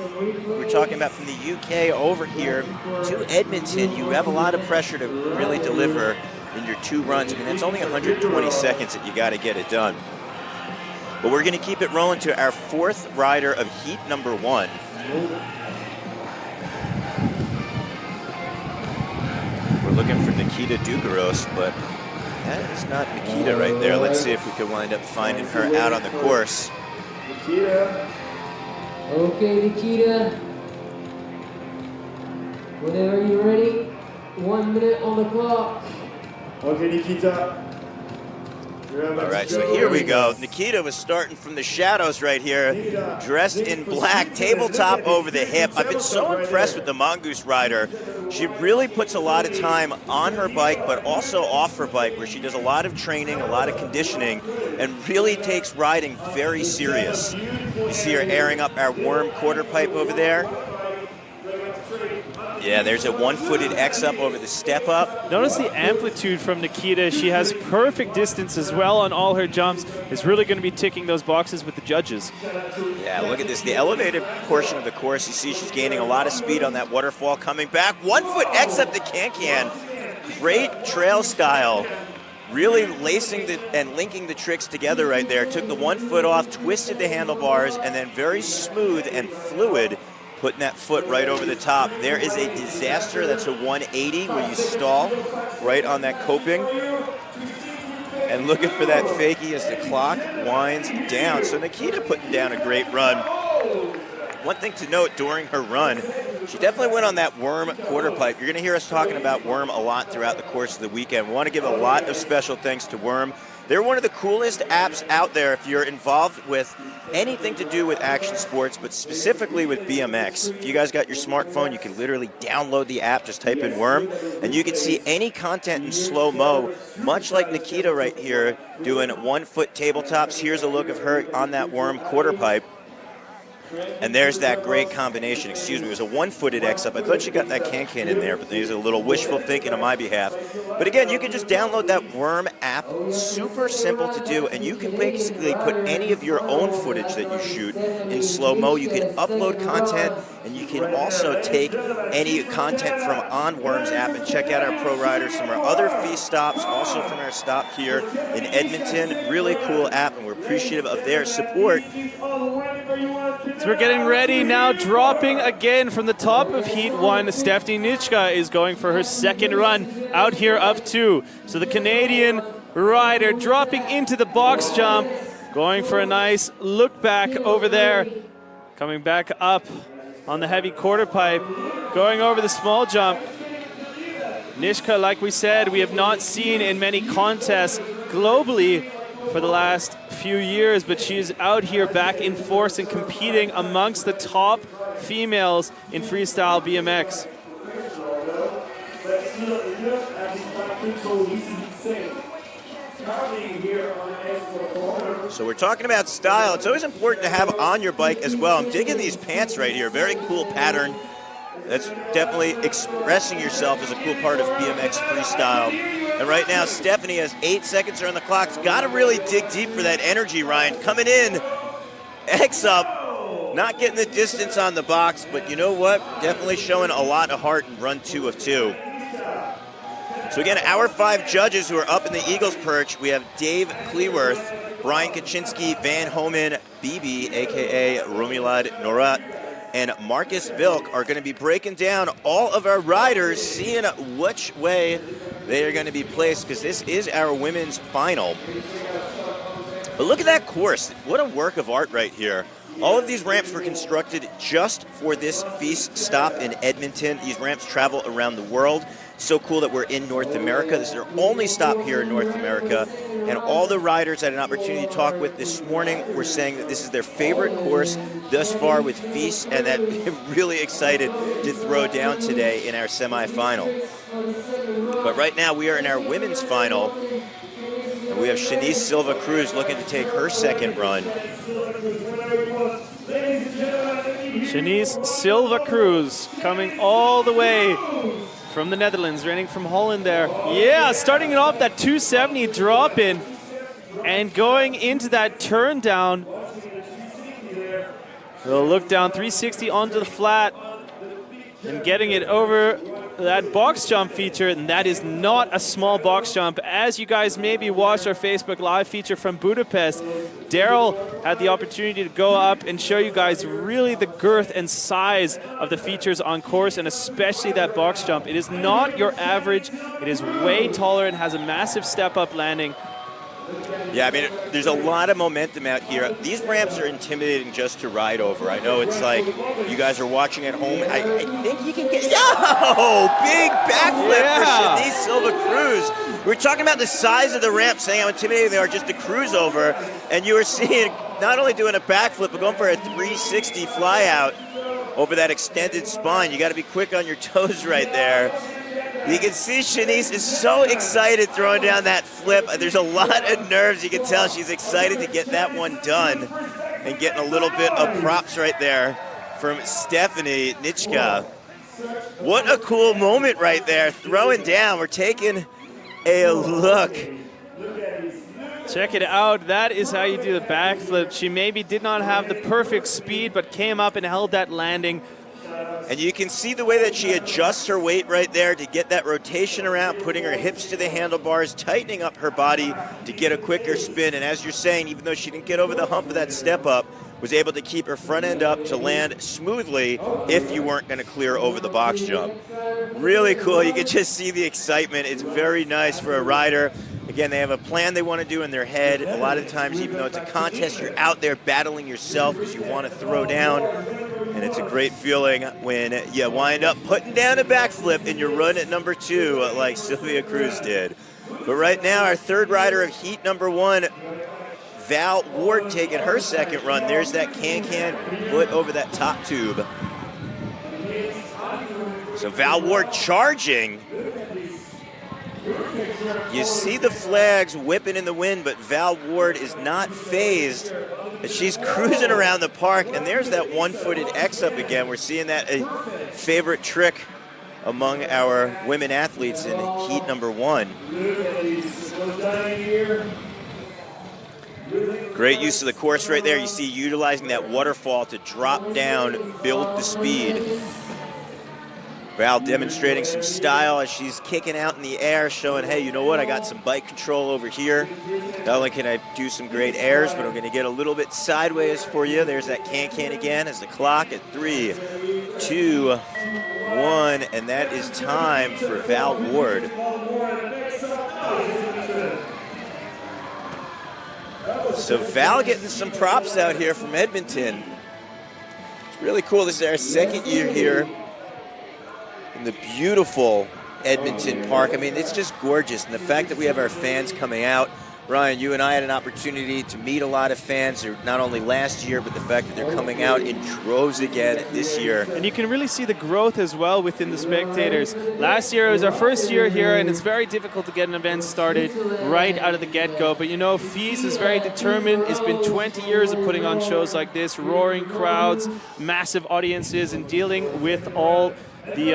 we're talking about from the UK over here to Edmonton. You have a lot of pressure to really deliver in your 2 runs. I mean, it's only 120 seconds that you got to get it done. But we're going to keep it rolling to our 4th rider of heat number 1. We're looking for Nikita Dugaros, but that is not Nikita right there. Let's see if we can wind up finding her out on the course. Nikita. Okay, Nikita. Whenever you're ready, 1 minute on the clock. Okay, Nikita. All right, so here we go. Nikita was starting from the shadows right here, dressed in black, tabletop over the hip. I've been so impressed with the Mongoose rider. She really puts a lot of time on her bike, but also off her bike, where she does a lot of training, a lot of conditioning, and really takes riding very serious. You see her airing up our worm quarter pipe over there. Yeah, there's a 1-footed X up over the step up. Notice the amplitude from Nikita. She has perfect distance as well on all her jumps. Is really going to be ticking those boxes with the judges. Yeah, look at this. The elevated portion of the course, you see she's gaining a lot of speed on that waterfall coming back. 1-foot X up the can-can. Great trail style. Really lacing and linking the tricks together right there. Took the 1 foot off, twisted the handlebars, and then very smooth and fluid, putting that foot right over the top. There is a disaster. That's a 180 where you stall right on that coping. And looking for that fakie as the clock winds down. So Nikita putting down a great run. One thing to note during her run, she definitely went on that worm quarter pipe. You're going to hear us talking about worm a lot throughout the course of the weekend. We want to give a lot of special thanks to Worm. They're one of the coolest apps out there if you're involved with anything to do with action sports, but specifically with BMX. If you guys got your smartphone, you can literally download the app, just type in Worm, and you can see any content in slow-mo, much like Nikita right here doing 1-foot tabletops. Here's a look of her on that worm quarter pipe. And there's that great combination. Excuse me, it was a 1-footed X up. I thought she got that can-can in there, but there's a little wishful thinking on my behalf. But again, you can just download that Worm app. Super simple to do, and you can basically put any of your own footage that you shoot in slow-mo. You can upload content, and you can also take any content from on Worm's app and check out our pro riders from our other FISE stops, also from our stop here in Edmonton. Really cool app, and we're appreciative of their support. So we're getting ready now, dropping again from the top of Heat 1. Stephanie Nitschke is going for her second run out here of 2. So the Canadian rider dropping into the box jump, going for a nice look back over there, coming back up on the heavy quarter pipe, going over the small jump. Nitschke, like we said, we have not seen in many contests globally for the last few years, but she's out here back in force and competing amongst the top females in freestyle BMX. So we're talking about style. It's always important to have on your bike as well. I'm digging these pants right here. Very cool pattern. That's definitely expressing yourself as a cool part of BMX freestyle. And right now, Stephanie has 8 seconds on the clock. Got to really dig deep for that energy, Ryan. Coming in, X up, not getting the distance on the box, but you know what? Definitely showing a lot of heart in run 2 of 2. So again, our 5 judges who are up in the Eagles perch, we have Dave Cleworth, Brian Kaczynski, Van Homan, BB, a.k.a. Romilad Norat, and Marcus Vilk are going to be breaking down all of our riders, seeing which way they are going to be placed because this is our women's final. But look at that course. What a work of art right here. All of these ramps were constructed just for this FISE stop in Edmonton. These ramps travel around the world. It's so cool that we're in North America. This is their only stop here in North America. And all the riders I had an opportunity to talk with this morning were saying that this is their favorite course thus far with FISE, and that they're really excited to throw down today in our semifinal. But right now we are in our women's final. And we have Shanice Silva Cruz looking to take her second run. Shanice Silva Cruz coming all the way from the Netherlands, running from Holland there. Yeah, starting it off that 270 drop in and going into that turn down. We'll look down 360 onto the flat and getting it over that box jump feature, and that is not a small box jump. As you guys maybe watched our Facebook Live feature from Budapest, Daryl had the opportunity to go up and show you guys really the girth and size of the features on course, and especially that box jump. It is not your average. It is way taller and has a massive step-up landing. Yeah, I mean, there's a lot of momentum out here. These ramps are intimidating just to ride over. I know it's like you guys are watching at home. I think you can get, big backflip for Shanice Silva Cruz. We were talking about the size of the ramp, saying how intimidating they are just to cruise over, and you were seeing not only doing a backflip, but going for a 360 fly out over that extended spine. You got to be quick on your toes right there. You can see Shanice is so excited throwing down that flip. There's a lot of nerves. You can tell she's excited to get that one done, and getting a little bit of props right there from Stephanie Nitschka. What a cool moment right there, throwing down. We're taking a look. Check it out. That is how you do the backflip. She maybe did not have the perfect speed, but came up and held that landing. And you can see the way that she adjusts her weight right there to get that rotation around, putting her hips to the handlebars, tightening up her body to get a quicker spin. And as you're saying, even though she didn't get over the hump of that step up, was able to keep her front end up to land smoothly if you weren't going to clear over the box jump. Really cool. You can just see the excitement. It's very nice for a rider. Again, they have a plan they want to do in their head. A lot of times, even though it's a contest, you're out there battling yourself because you want to throw down. And it's a great feeling when you wind up putting down a backflip in your run at number 2 like Sylvia Cruz did. But right now, our third rider of heat number 1, Val Ward, taking her second run. There's that can-can foot over that top tube. So Val Ward charging. You see the flags whipping in the wind, but Val Ward is not phased. She's cruising around the park, and there's that one-footed X up again. We're seeing that a favorite trick among our women athletes in heat number 1. Great use of the course right there. You see utilizing that waterfall to drop down, build the speed. Val demonstrating some style as she's kicking out in the air, showing, hey, you know what, I got some bike control over here. Not only can I do some great airs, but I'm going to get a little bit sideways for you. There's that can-can again as the clock at 3, 2, 1, and that is time for Val Ward. So Val getting some props out here from Edmonton. It's really cool. This is our second year here in the beautiful Edmonton Park. I mean, it's just gorgeous. And the fact that we have our fans coming out. Ryan, you and I had an opportunity to meet a lot of fans, not only last year, but the fact that they're coming out in droves again this year. And you can really see the growth as well within the spectators. Last year, it was our first year here, and it's very difficult to get an event started right out of the get-go. But you know, FISE is very determined. It's been 20 years of putting on shows like this, roaring crowds, massive audiences, and dealing with all the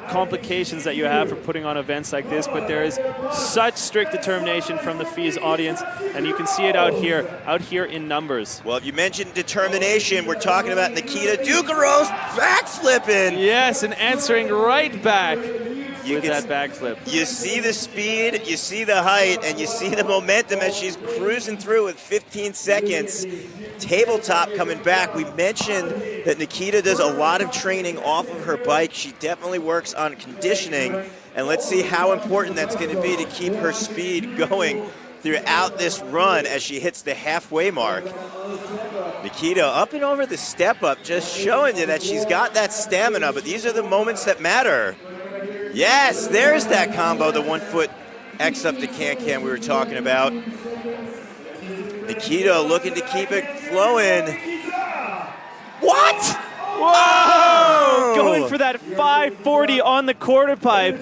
complications that you have for putting on events like this, but there is such strict determination from the FISE audience, and you can see it out here in numbers. Well, if you mentioned determination, we're talking about Nikita Dukaros backflipping. Yes, and answering right back with that backflip. You see the speed, you see the height, and you see the momentum as she's cruising through with 15 seconds. Tabletop coming back. We mentioned that Nikita does a lot of training off of her bike. She definitely works on conditioning, And let's see how important that's going to be to keep her speed going throughout this run as she hits the halfway mark. Nikita up and over the step up, just showing you that she's got that stamina, but these are the moments that matter. Yes, there's that combo, the 1 foot X up to can-can we were talking about. Nikita looking to keep it flowing. What? Whoa! Oh! Going for that 540 on the quarter pipe.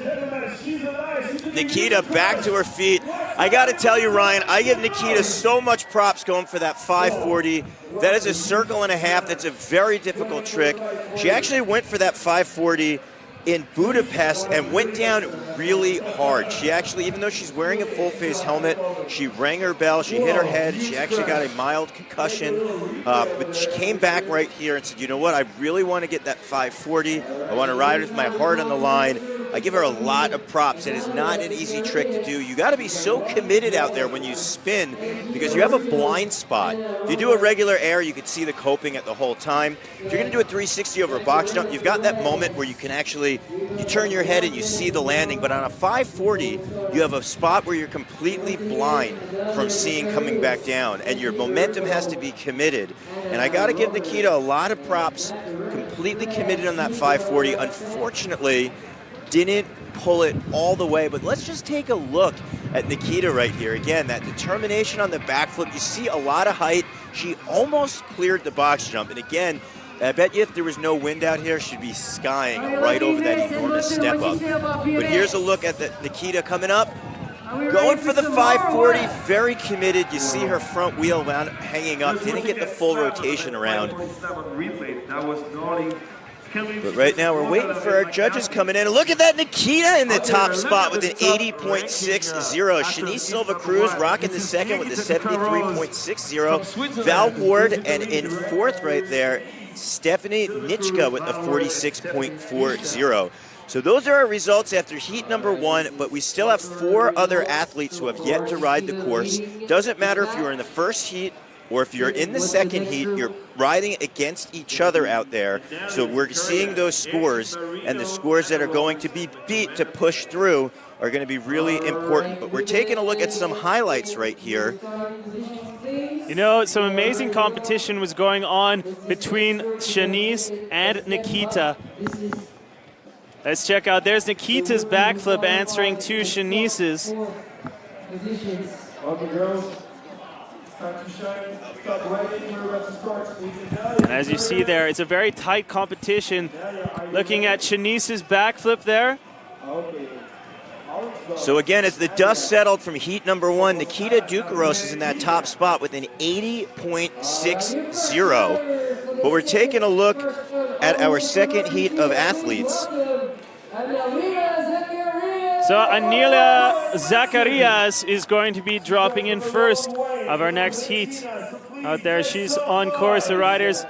Nikita back to her feet. I got to tell you, Ryan, I give Nikita so much props going for that 540. That is a circle and a half. That's a very difficult trick. She actually went for that 540 in Budapest and went down really hard. She actually, even though she's wearing a full face helmet, she rang her bell, she hit her head, she actually got a mild concussion, but she came back right here and said, you know what, I really want to get that 540. I want to ride with my heart on the line. I give her a lot of props. It is not an easy trick to do. You got to be so committed out there when you spin because you have a blind spot. If you do a regular air, you can see the coping at the whole time. If you're going to do a 360 over a box jump, you've got that moment where you can actually, you turn your head and you see the landing. But on a 540, you have a spot where you're completely blind from seeing coming back down, and your momentum has to be committed. And I got to give Nikita a lot of props, completely committed on that 540. Unfortunately, didn't pull it all the way, but let's just take a look at Nikita right here. Again, that determination on the backflip. You see a lot of height. She almost cleared the box jump. And again, I bet you if there was no wind out here, she'd be skying right over that enormous step up. But here's a look at the Nikita coming up. Going for the 540, very committed. You see her front wheel hanging up. Didn't get the full rotation around. But right now we're waiting for our judges coming in. Look at that Nikita in the top spot with an 80.60. Shanice Silva Cruz rocking the second with a 73.60. Val Ward, and in fourth right there, Stephanie Nitschke with a 46.40. So those are our results after heat number 1, but we still have 4 other athletes who have yet to ride the course. Doesn't matter if you were in the first heat or if you're in the second heat, you're riding against each other out there. So we're seeing those scores, and the scores that are going to be beat to push through are going to be really important. But we're taking a look at some highlights right here. You know, some amazing competition was going on between Shanice and Nikita. Let's check out, there's Nikita's backflip answering to Shanice's. And as you see there, it's a very tight competition. Looking at Shanice's backflip there. So again, as the dust settled from heat number 1, Nikita Dukaros is in that top spot with an 80.60. But we're taking a look at our second heat of athletes. So Anilia Zacharias is going to be dropping in first of our next heat. Out there, she's on course. The riders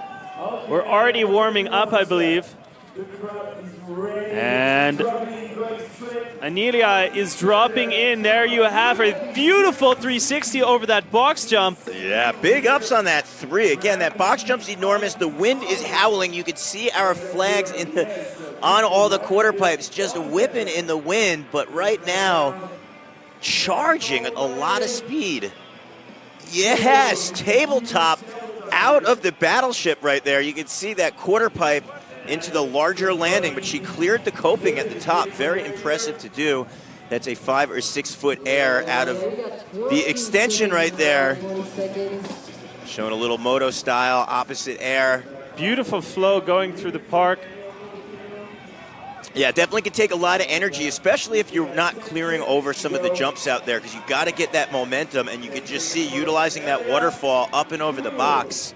were already warming up, I believe. And Anilia is dropping in. There you have her. Beautiful 360 over that box jump. Yeah, big ups on that 3. Again, that box jump's enormous. The wind is howling. You could see our flags on all the quarter pipes just whipping in the wind. But right now, charging a lot of speed. Yes, tabletop out of the battleship right there. You can see that quarter pipe into the larger landing, but she cleared the coping at the top. Very impressive to do. That's a 5 or 6 foot air out of the extension right there. Showing a little moto style, opposite air. Beautiful flow going through the park. Yeah, definitely can take a lot of energy, especially if you're not clearing over some of the jumps out there, because you've got to get that momentum, and you can just see utilizing that waterfall up and over the box.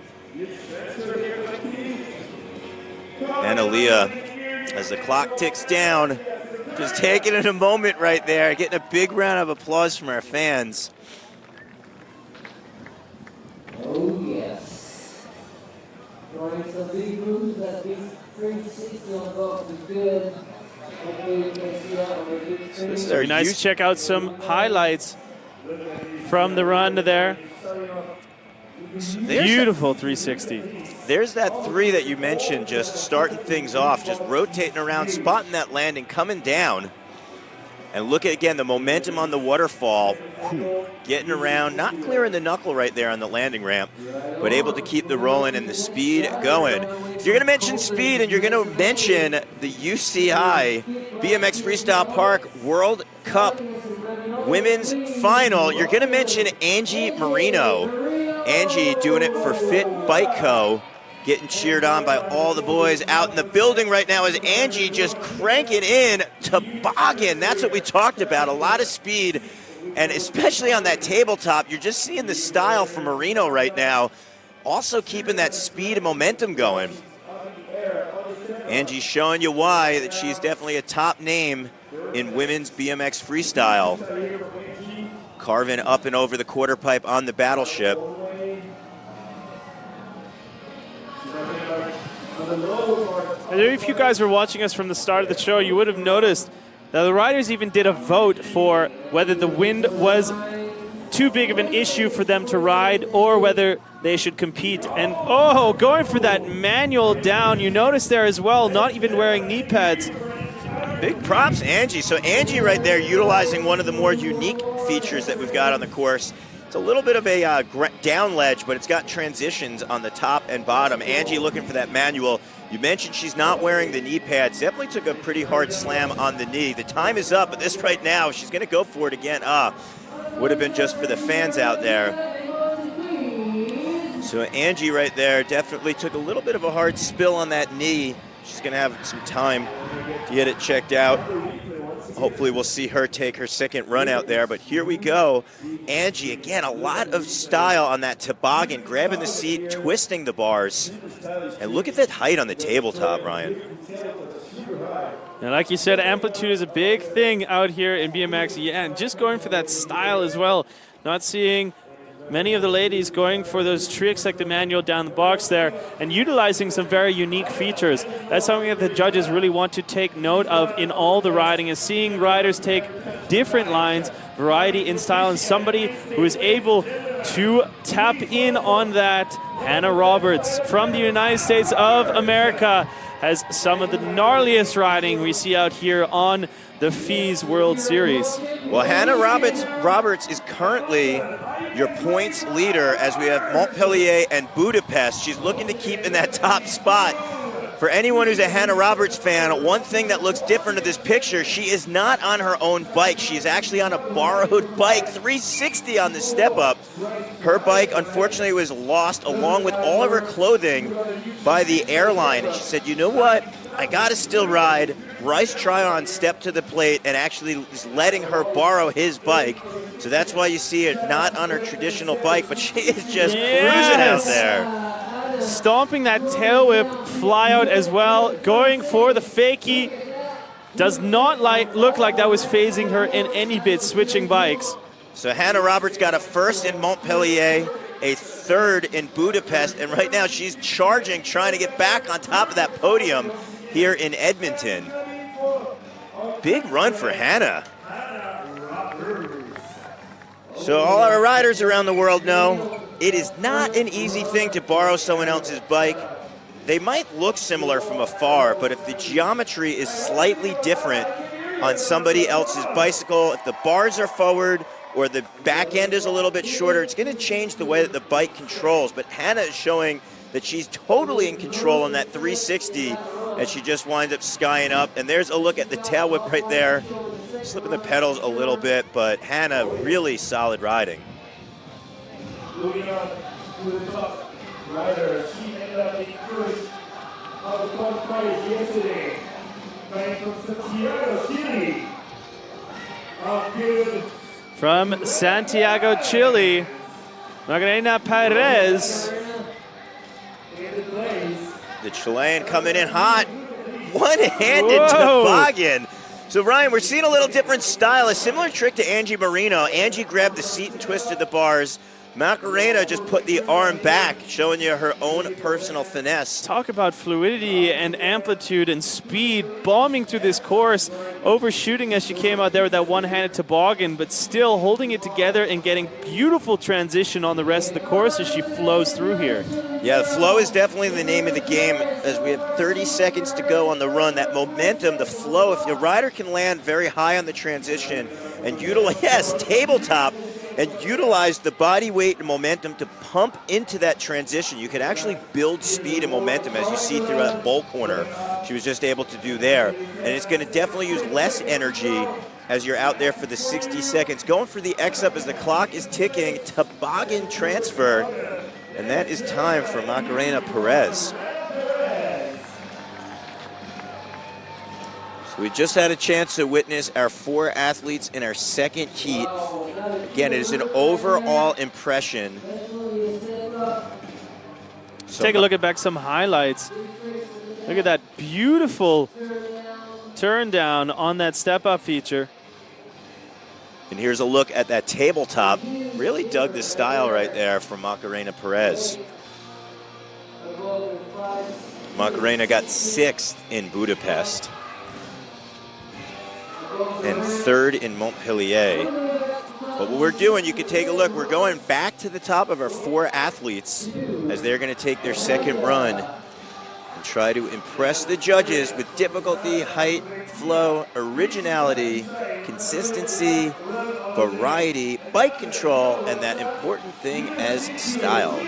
And Aaliyah, as the clock ticks down, just taking it a moment right there, getting a big round of applause from our fans. Oh, yes. Drawing some big moves, that big 360 on top of the field. Hopefully you can see that on the big screen. This is Very nice to check out some highlights from the run there. Beautiful 360. There's that 3 that you mentioned, just starting things off, just rotating around, spotting that landing, coming down. And look at, again, the momentum on the waterfall. Getting around, not clearing the knuckle right there on the landing ramp, but able to keep the rolling and the speed going. If you're going to mention speed and you're going to mention the UCI BMX Freestyle Park World Cup Women's Final, you're going to mention Angie Marino. Angie doing it for Fit Bike Co., getting cheered on by all the boys out in the building right now as Angie just cranking in toboggan. That's what we talked about, a lot of speed. And especially on that tabletop, you're just seeing the style from Marino right now, also keeping that speed and momentum going. Angie's showing you why that she's definitely a top name in women's BMX freestyle. Carving up and over the quarter pipe on the battleship. And if you guys were watching us from the start of the show, you would have noticed that the riders even did a vote for whether the wind was too big of an issue for them to ride or whether they should compete. And oh, going for that manual down. You notice there as well, not even wearing knee pads. Big props, Angie. So Angie right there utilizing one of the more unique features that we've got on the course. It's a little bit of a down ledge, but it's got transitions on the top and bottom. Angie looking for that manual. You mentioned she's not wearing the knee pads. Definitely took a pretty hard slam on the knee. The time is up, but this right now, she's going to go for it again. Would have been just for the fans out there. So Angie right there definitely took a little bit of a hard spill on that knee. She's going to have some time to get it checked out. Hopefully we'll see her take her second run out there, but here we go. Angie, again, a lot of style on that toboggan, grabbing the seat, twisting the bars. And look at that height on the tabletop, Ryan. And like you said, amplitude is a big thing out here in BMX. Yeah, and just going for that style as well. Not seeing many of the ladies going for those tricks like the manual down the box there and utilizing some very unique features. That's something that the judges really want to take note of in all the riding, is seeing riders take different lines, variety in style, and somebody who is able to tap in on that. Hannah Roberts from the United States of America has some of the gnarliest riding we see out here on the FISE World Series. Well, Hannah Roberts is currently your points leader as we have Montpellier and Budapest. She's looking to keep in that top spot. For anyone who's a Hannah Roberts fan, one thing that looks different to this picture, she is not on her own bike. She is actually on a borrowed bike, 360 on the step up. Her bike, unfortunately, was lost along with all of her clothing by the airline. And she said, you know what? I gotta still ride. Bryce Tryon stepped to the plate and actually is letting her borrow his bike. So that's why you see her not on her traditional bike, but she is just cruising out there. Stomping that tail whip fly out as well, going for the fakie. Does not look like that was phasing her in any bit, switching bikes. So Hannah Roberts got a first in Montpellier, a third in Budapest, and right now she's charging, trying to get back on top of that podium here in Edmonton. Big run for Hannah. So all our riders around the world know it is not an easy thing to borrow someone else's bike. They might look similar from afar, but if the geometry is slightly different on somebody else's bicycle, if the bars are forward or the back end is a little bit shorter, it's going to change the way that the bike controls. But Hannah is showing that she's totally in control on that 360 as she just winds up skying up. And there's a look at the tail whip right there, slipping the pedals a little bit, but Hannah really solid riding. Moving on to the top rider, she ended up being first of the qualifiers yesterday, coming from Santiago, Chile. Good. From Santiago, Chile, Magdalena Perez. The Chilean coming in hot, one-handed toboggan. So Ryan, we're seeing a little different style, a similar trick to Angie Marino. Angie grabbed the seat and twisted the bars. Macarena just put the arm back, showing you her own personal finesse. Talk about fluidity and amplitude and speed, bombing through this course, overshooting as she came out there with that one-handed toboggan, but still holding it together and getting beautiful transition on the rest of the course as she flows through here. Yeah, the flow is definitely the name of the game as we have 30 seconds to go on the run. That momentum, the flow, if your rider can land very high on the transition and utilize, yes, tabletop, and utilize the body weight and momentum to pump into that transition, you can actually build speed and momentum, as you see through that bowl corner. She was just able to do there. And it's going to definitely use less energy as you're out there for the 60 seconds. Going for the X-up as the clock is ticking, toboggan transfer, and that is time for Macarena Perez. So we just had a chance to witness our 4 athletes in our second heat. Again, it is an overall impression. So Take a look at back some highlights. Look at that beautiful turn down on that step-up feature. And here's a look at that tabletop. Really dug the style right there from Macarena Perez. Macarena got 6th in Budapest and 3rd in Montpellier. But what we're doing, you can take a look, we're going back to the top of our 4 athletes as they're going to take their second run and try to impress the judges with difficulty, height, flow, originality, consistency, variety, bike control, and that important thing as style.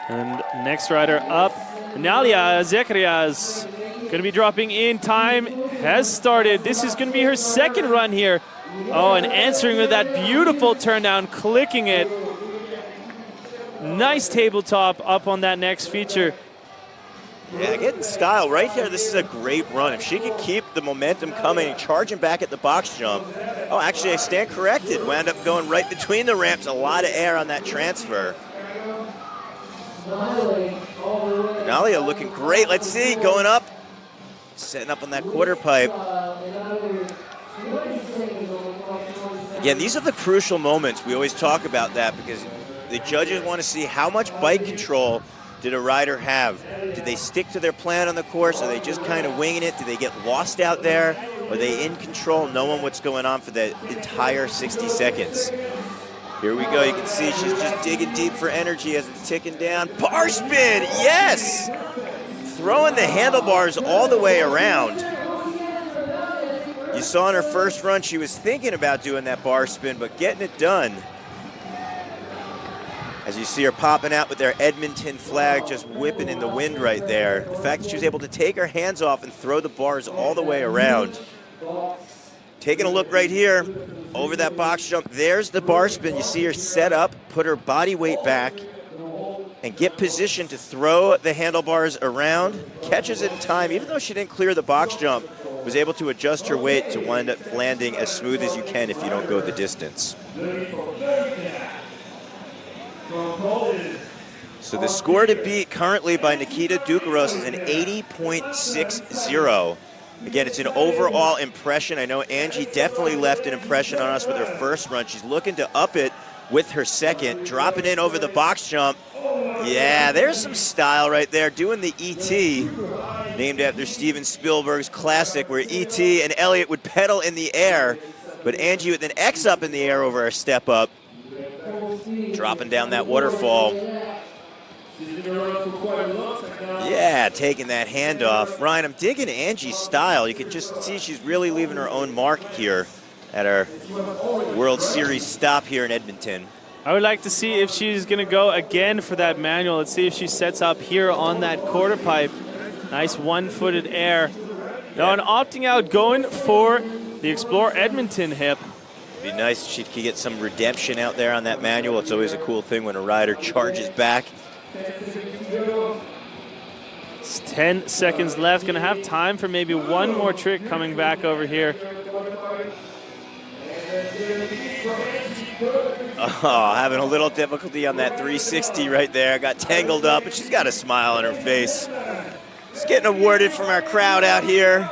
And next rider up, Nalia Zekrias, going to be dropping in. Time has started. This is going to be her second run here. Oh, and answering with that beautiful turn down, clicking it. Nice tabletop up on that next feature. Yeah, getting style right here. This is a great run. If she can keep the momentum coming and charging back at the box jump. Oh, actually, I stand corrected. Wound up going right between the ramps. A lot of air on that transfer. Nalia looking great. Let's see, going up. Setting up on that quarter pipe. Again, these are the crucial moments. We always talk about that because the judges want to see how much bike control did a rider have. Did they stick to their plan on the course? Are they just kind of winging it? Did they get lost out there? Are they in control, knowing what's going on for the entire 60 seconds? Here we go. You can see she's just digging deep for energy as it's ticking down. Bar spin, yes! Throwing the handlebars all the way around. You saw in her first run, she was thinking about doing that bar spin, but getting it done. As you see her popping out with their Edmonton flag just whipping in the wind right there. The fact that she was able to take her hands off and throw the bars all the way around. Taking a look right here, over that box jump, there's the bar spin. You see her set up, put her body weight back, and get positioned to throw the handlebars around. Catches it in time, even though she didn't clear the box jump, was able to adjust her weight to wind up landing as smooth as you can if you don't go the distance. So the score to beat currently by Nikita Dukaros is an 80.60. Again, it's an overall impression. I know Angie definitely left an impression on us with her first run. She's looking to up it with her second, dropping in over the box jump. Yeah, there's some style right there, doing the E.T., named after Steven Spielberg's classic, where E.T. and Elliot would pedal in the air, but Angie with an X up in the air over her step up, dropping down that waterfall. Yeah, taking that handoff. Ryan, I'm digging Angie's style. You can just see she's really leaving her own mark here at our World Series stop here in Edmonton. I would like to see if she's going to go again for that manual. Let's see if she sets up here on that quarter pipe. Nice one-footed air. Now, and opting out, going for the Explore Edmonton hip. It'd be nice if she could get some redemption out there on that manual. It's always a cool thing when a rider charges back. It's 10 seconds left. Going to have time for maybe one more trick coming back over here. Oh, having a little difficulty on that 360 right there. Got tangled up, but she's got a smile on her face. She's getting awarded from our crowd out here.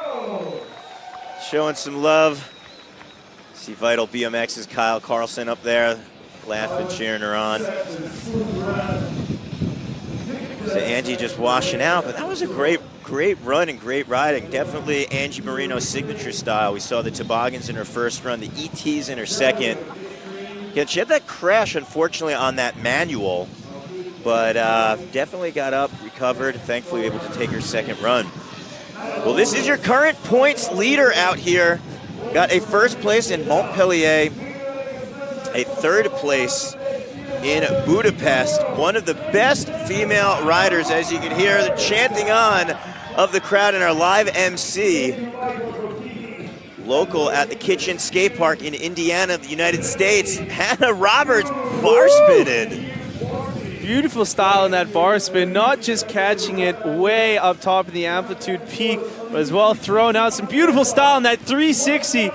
Showing some love. See Vital BMX's Kyle Carlson up there, laughing, cheering her on. So Angie just washing out, but that was a great run and great riding. Definitely Angie Marino's signature style. We saw the toboggans in her first run, the ETs in her second. Again, she had that crash, unfortunately, on that manual, but definitely got up, recovered, thankfully able to take her second run. Well, this is your current points leader out here. Got a first place in Montpellier, a third place in Budapest. One of the best female riders, as you can hear the chanting on of the crowd in our live MC. Local at the Kitchen Skate Park in Indiana, the United States. Hannah Roberts bar spinning. Beautiful style in that bar spin, not just catching it way up top in the amplitude peak, but as well throwing out some beautiful style in that 360.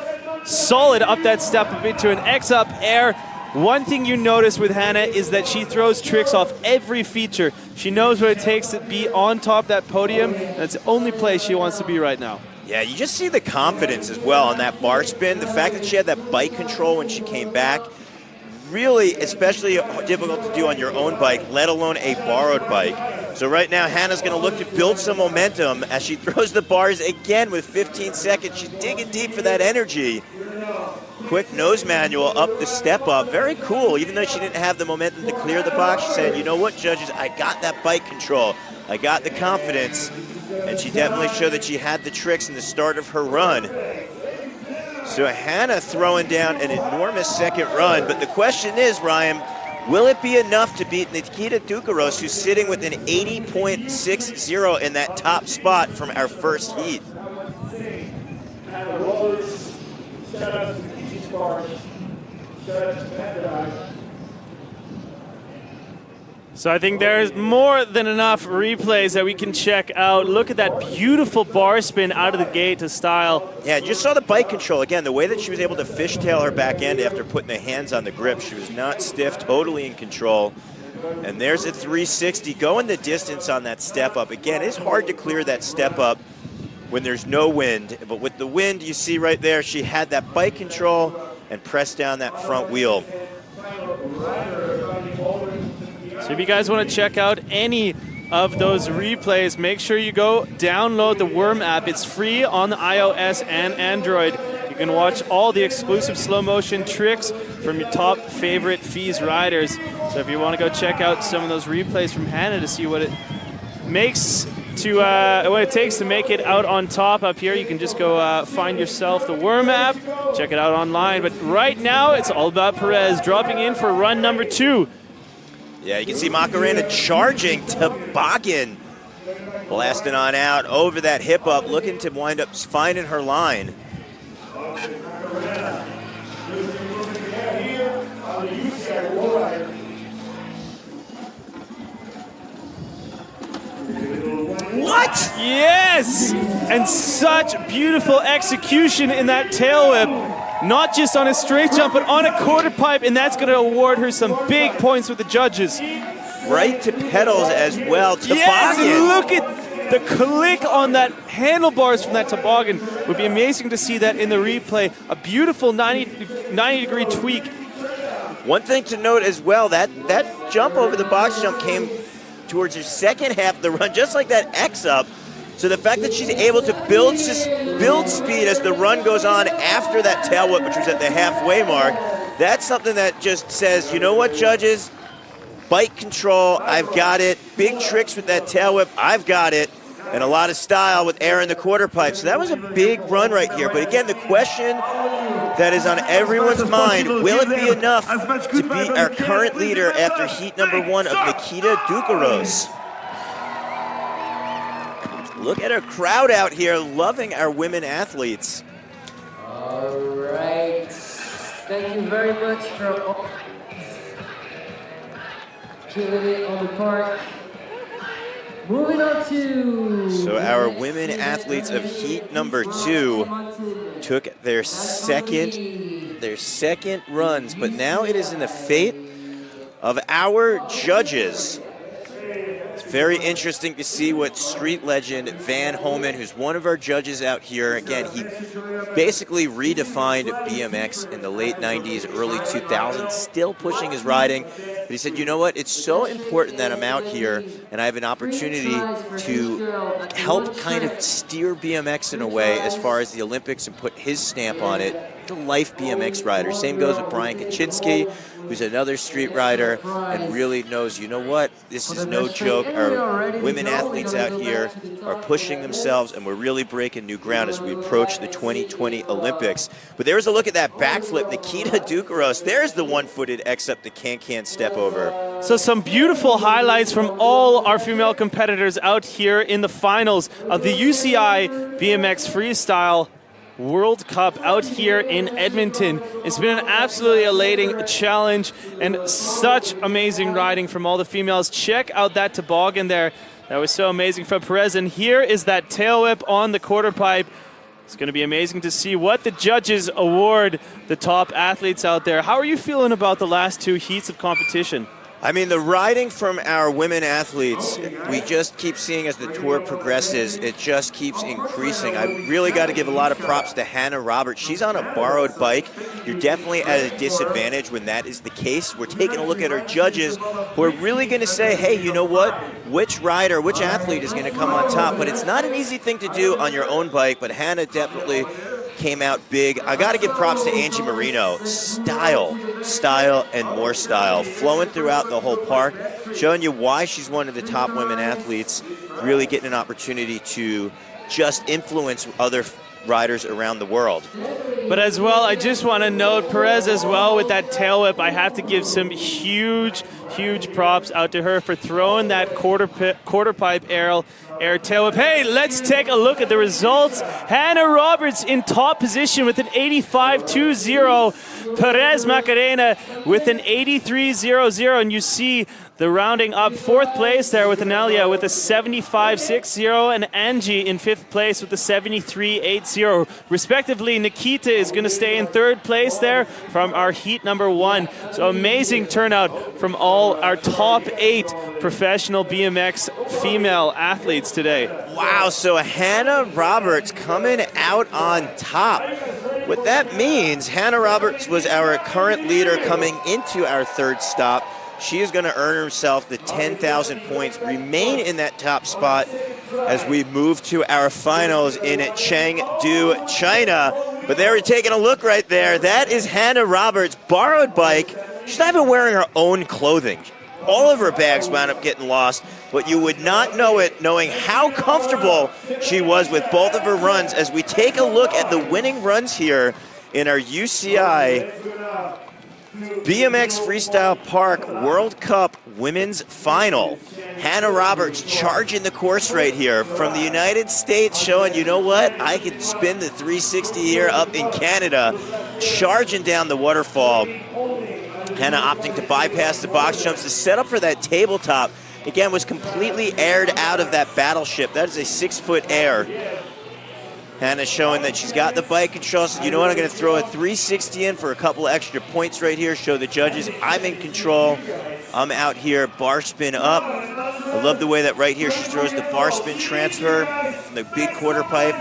Solid up that step up into an X up air. One thing you notice with Hannah is that she throws tricks off every feature. She knows what it takes to be on top of that podium, and it's the only place she wants to be right now. Yeah, you just see the confidence as well on that bar spin. The fact that she had that bike control when she came back, really especially difficult to do on your own bike, let alone a borrowed bike. So right now, Hannah's going to look to build some momentum as she throws the bars again with 15 seconds. She's digging deep for that energy. Quick nose manual up the step up. Very cool. Even though she didn't have the momentum to clear the box, she said, you know what, judges, I got that bike control. I got the confidence. And she definitely showed that she had the tricks in the start of her run. So Hannah throwing down an enormous second run. But the question is, Ryan, will it be enough to beat Nikita Dukaros, who's sitting with an 80.60 in that top spot from our first heat? Shout out to the Kitchen Park. Shout out to Matt. So I think there's more than enough replays that we can check out. Look at that beautiful bar spin out of the gate to style. Yeah, you just saw the bike control. Again, the way that she was able to fishtail her back end after putting the hands on the grip. She was not stiff, totally in control. And there's a 360 going the distance on that step up. Again, it's hard to clear that step up when there's no wind. But with the wind, you see right there, she had that bike control and pressed down that front wheel. So if you guys want to check out any of those replays, make sure you go download the Worm app. It's free on the iOS and Android. You can watch all the exclusive slow motion tricks from your top favorite FISE riders. So if you want to go check out some of those replays from Hannah to see what it makes to what it takes to make it out on top up here, you can just go find yourself the Worm app, check it out online. But right now, it's all about Perez dropping in for run number 2. Yeah, you can see Macarena charging toboggan, blasting on out over that hip up, looking to wind up finding her line. What? Yes! And such beautiful execution in that tail whip. Not just on a straight jump, but on a quarter pipe, and that's going to award her some big points with the judges. Right to pedals as well. Toboggan. Yes, and look at the click on that handlebars from that toboggan. It would be amazing to see that in the replay. A beautiful 90-degree tweak. One thing to note as well, that jump over the box jump came towards her second half of the run, just like that X up. So the fact that she's able to build speed as the run goes on after that tail whip, which was at the halfway mark, that's something that just says, you know what, judges? Bike control, I've got it. Big tricks with that tail whip, I've got it. And a lot of style with air in the quarter pipe. So that was a big run right here. But again, the question that is on everyone's mind, will it be enough to beat our current leader after heat number 1 of Nikita Dukaros? Look at our crowd out here loving our women athletes. All right. Thank you very much for all killing it on the park. Moving on to... So our women athletes of heat number 2 took their second runs, but now it is in the fate of our judges. Very interesting to see what street legend Van Homan, who's one of our judges out here, again, he basically redefined BMX in the late 90s, early 2000s, still pushing his riding. But he said, you know what, it's so important that I'm out here and I have an opportunity to help kind of steer BMX in a way as far as the Olympics and put his stamp on it. The life BMX rider. Same goes with Brian Kaczynski, who's another street rider and really knows, you know what, this is no joke. Our women athletes out here are pushing themselves and we're really breaking new ground as we approach the 2020 Olympics. But there's a look at that backflip. Nikita Dukaros, there's the one-footed X up the can-can step over. So some beautiful highlights from all our female competitors out here in the finals of the UCI BMX Freestyle World Cup out here in Edmonton. It's been an absolutely elating challenge and such amazing riding from all the females. Check out that toboggan there. That was so amazing from Perez. And here is that tail whip on the quarter pipe. It's going to be amazing to see what the judges award the top athletes out there. How are you feeling about the last two heats of competition? I mean, the riding from our women athletes, we just keep seeing as the tour progresses, it just keeps increasing. I really got to give a lot of props to Hannah Roberts. She's on a borrowed bike. You're definitely at a disadvantage when that is the case. We're taking a look at our judges who are really going to say, hey, you know what? Which rider, which athlete is going to come on top? But it's not an easy thing to do on your own bike, but Hannah definitely came out big. I got to give props to Angie Marino. Style, and more style. Flowing throughout the whole park, showing you why she's one of the top women athletes, really getting an opportunity to just influence other riders around the world. But as well, I just want to note Perez as well with that tail whip. I have to give some huge props out to her for throwing that quarter pipe air tail whip. Hey, let's take a look at the results. Hannah Roberts in top position with an 85.20. Perez Macarena with an 83.00. And you see the rounding up fourth place there with Anelia with a 75.60 and Angie in fifth place with a 73.80. Respectively, Nikita is going to stay in third place there from our heat number 1. So amazing turnout from all our top 8 professional BMX female athletes today. Wow, so Hannah Roberts coming out on top. What that means, Hannah Roberts was our current leader coming into our third stop. She is going to earn herself the 10,000 points, remain in that top spot as we move to our finals in Chengdu, China. But there we're taking a look right there. That is Hannah Roberts' borrowed bike. She's not even wearing her own clothing. All of her bags wound up getting lost, but you would not know it knowing how comfortable she was with both of her runs as we take a look at the winning runs here in our UCI BMX Freestyle Park World Cup Women's Final. Hannah Roberts charging the course right here from the United States, showing, you know what, I can spin the 360 here up in Canada, charging down the waterfall. Hannah opting to bypass the box jumps to set up for that tabletop. Again, was completely aired out of that battleship. That is a 6-foot air. Hannah showing that she's got the bike control. So you know what, I'm going to throw a 360 in for a couple extra points right here. Show the judges I'm in control. I'm out here, bar spin up. I love the way that right here she throws the bar spin transfer from the big quarter pipe.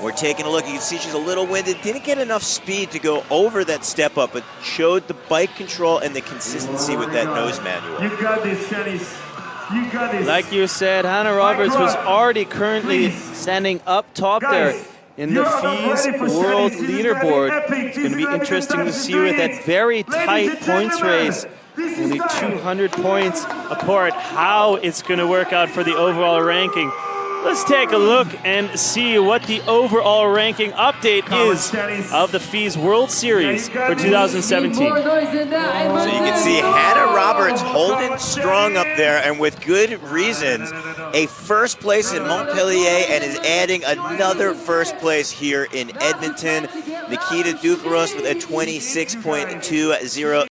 We're taking a look. You can see she's a little winded. Didn't get enough speed to go over that step up, but showed the bike control and the consistency with that nose manual. You got this, Janice. You got this. Like you said, Hannah Roberts was already currently standing up top there in the FISE World Leaderboard. It's going to be interesting to see with that very tight points race, only 200 points apart, how it's going to work out for the overall ranking. Let's take a look and see what the overall ranking update is of the FISE World Series for 2017. So you can see Hannah Roberts holding strong up there, and with good reasons. A first place in Montpellier and is adding another first place here in Edmonton. Nikita Dukaros with a 26.20.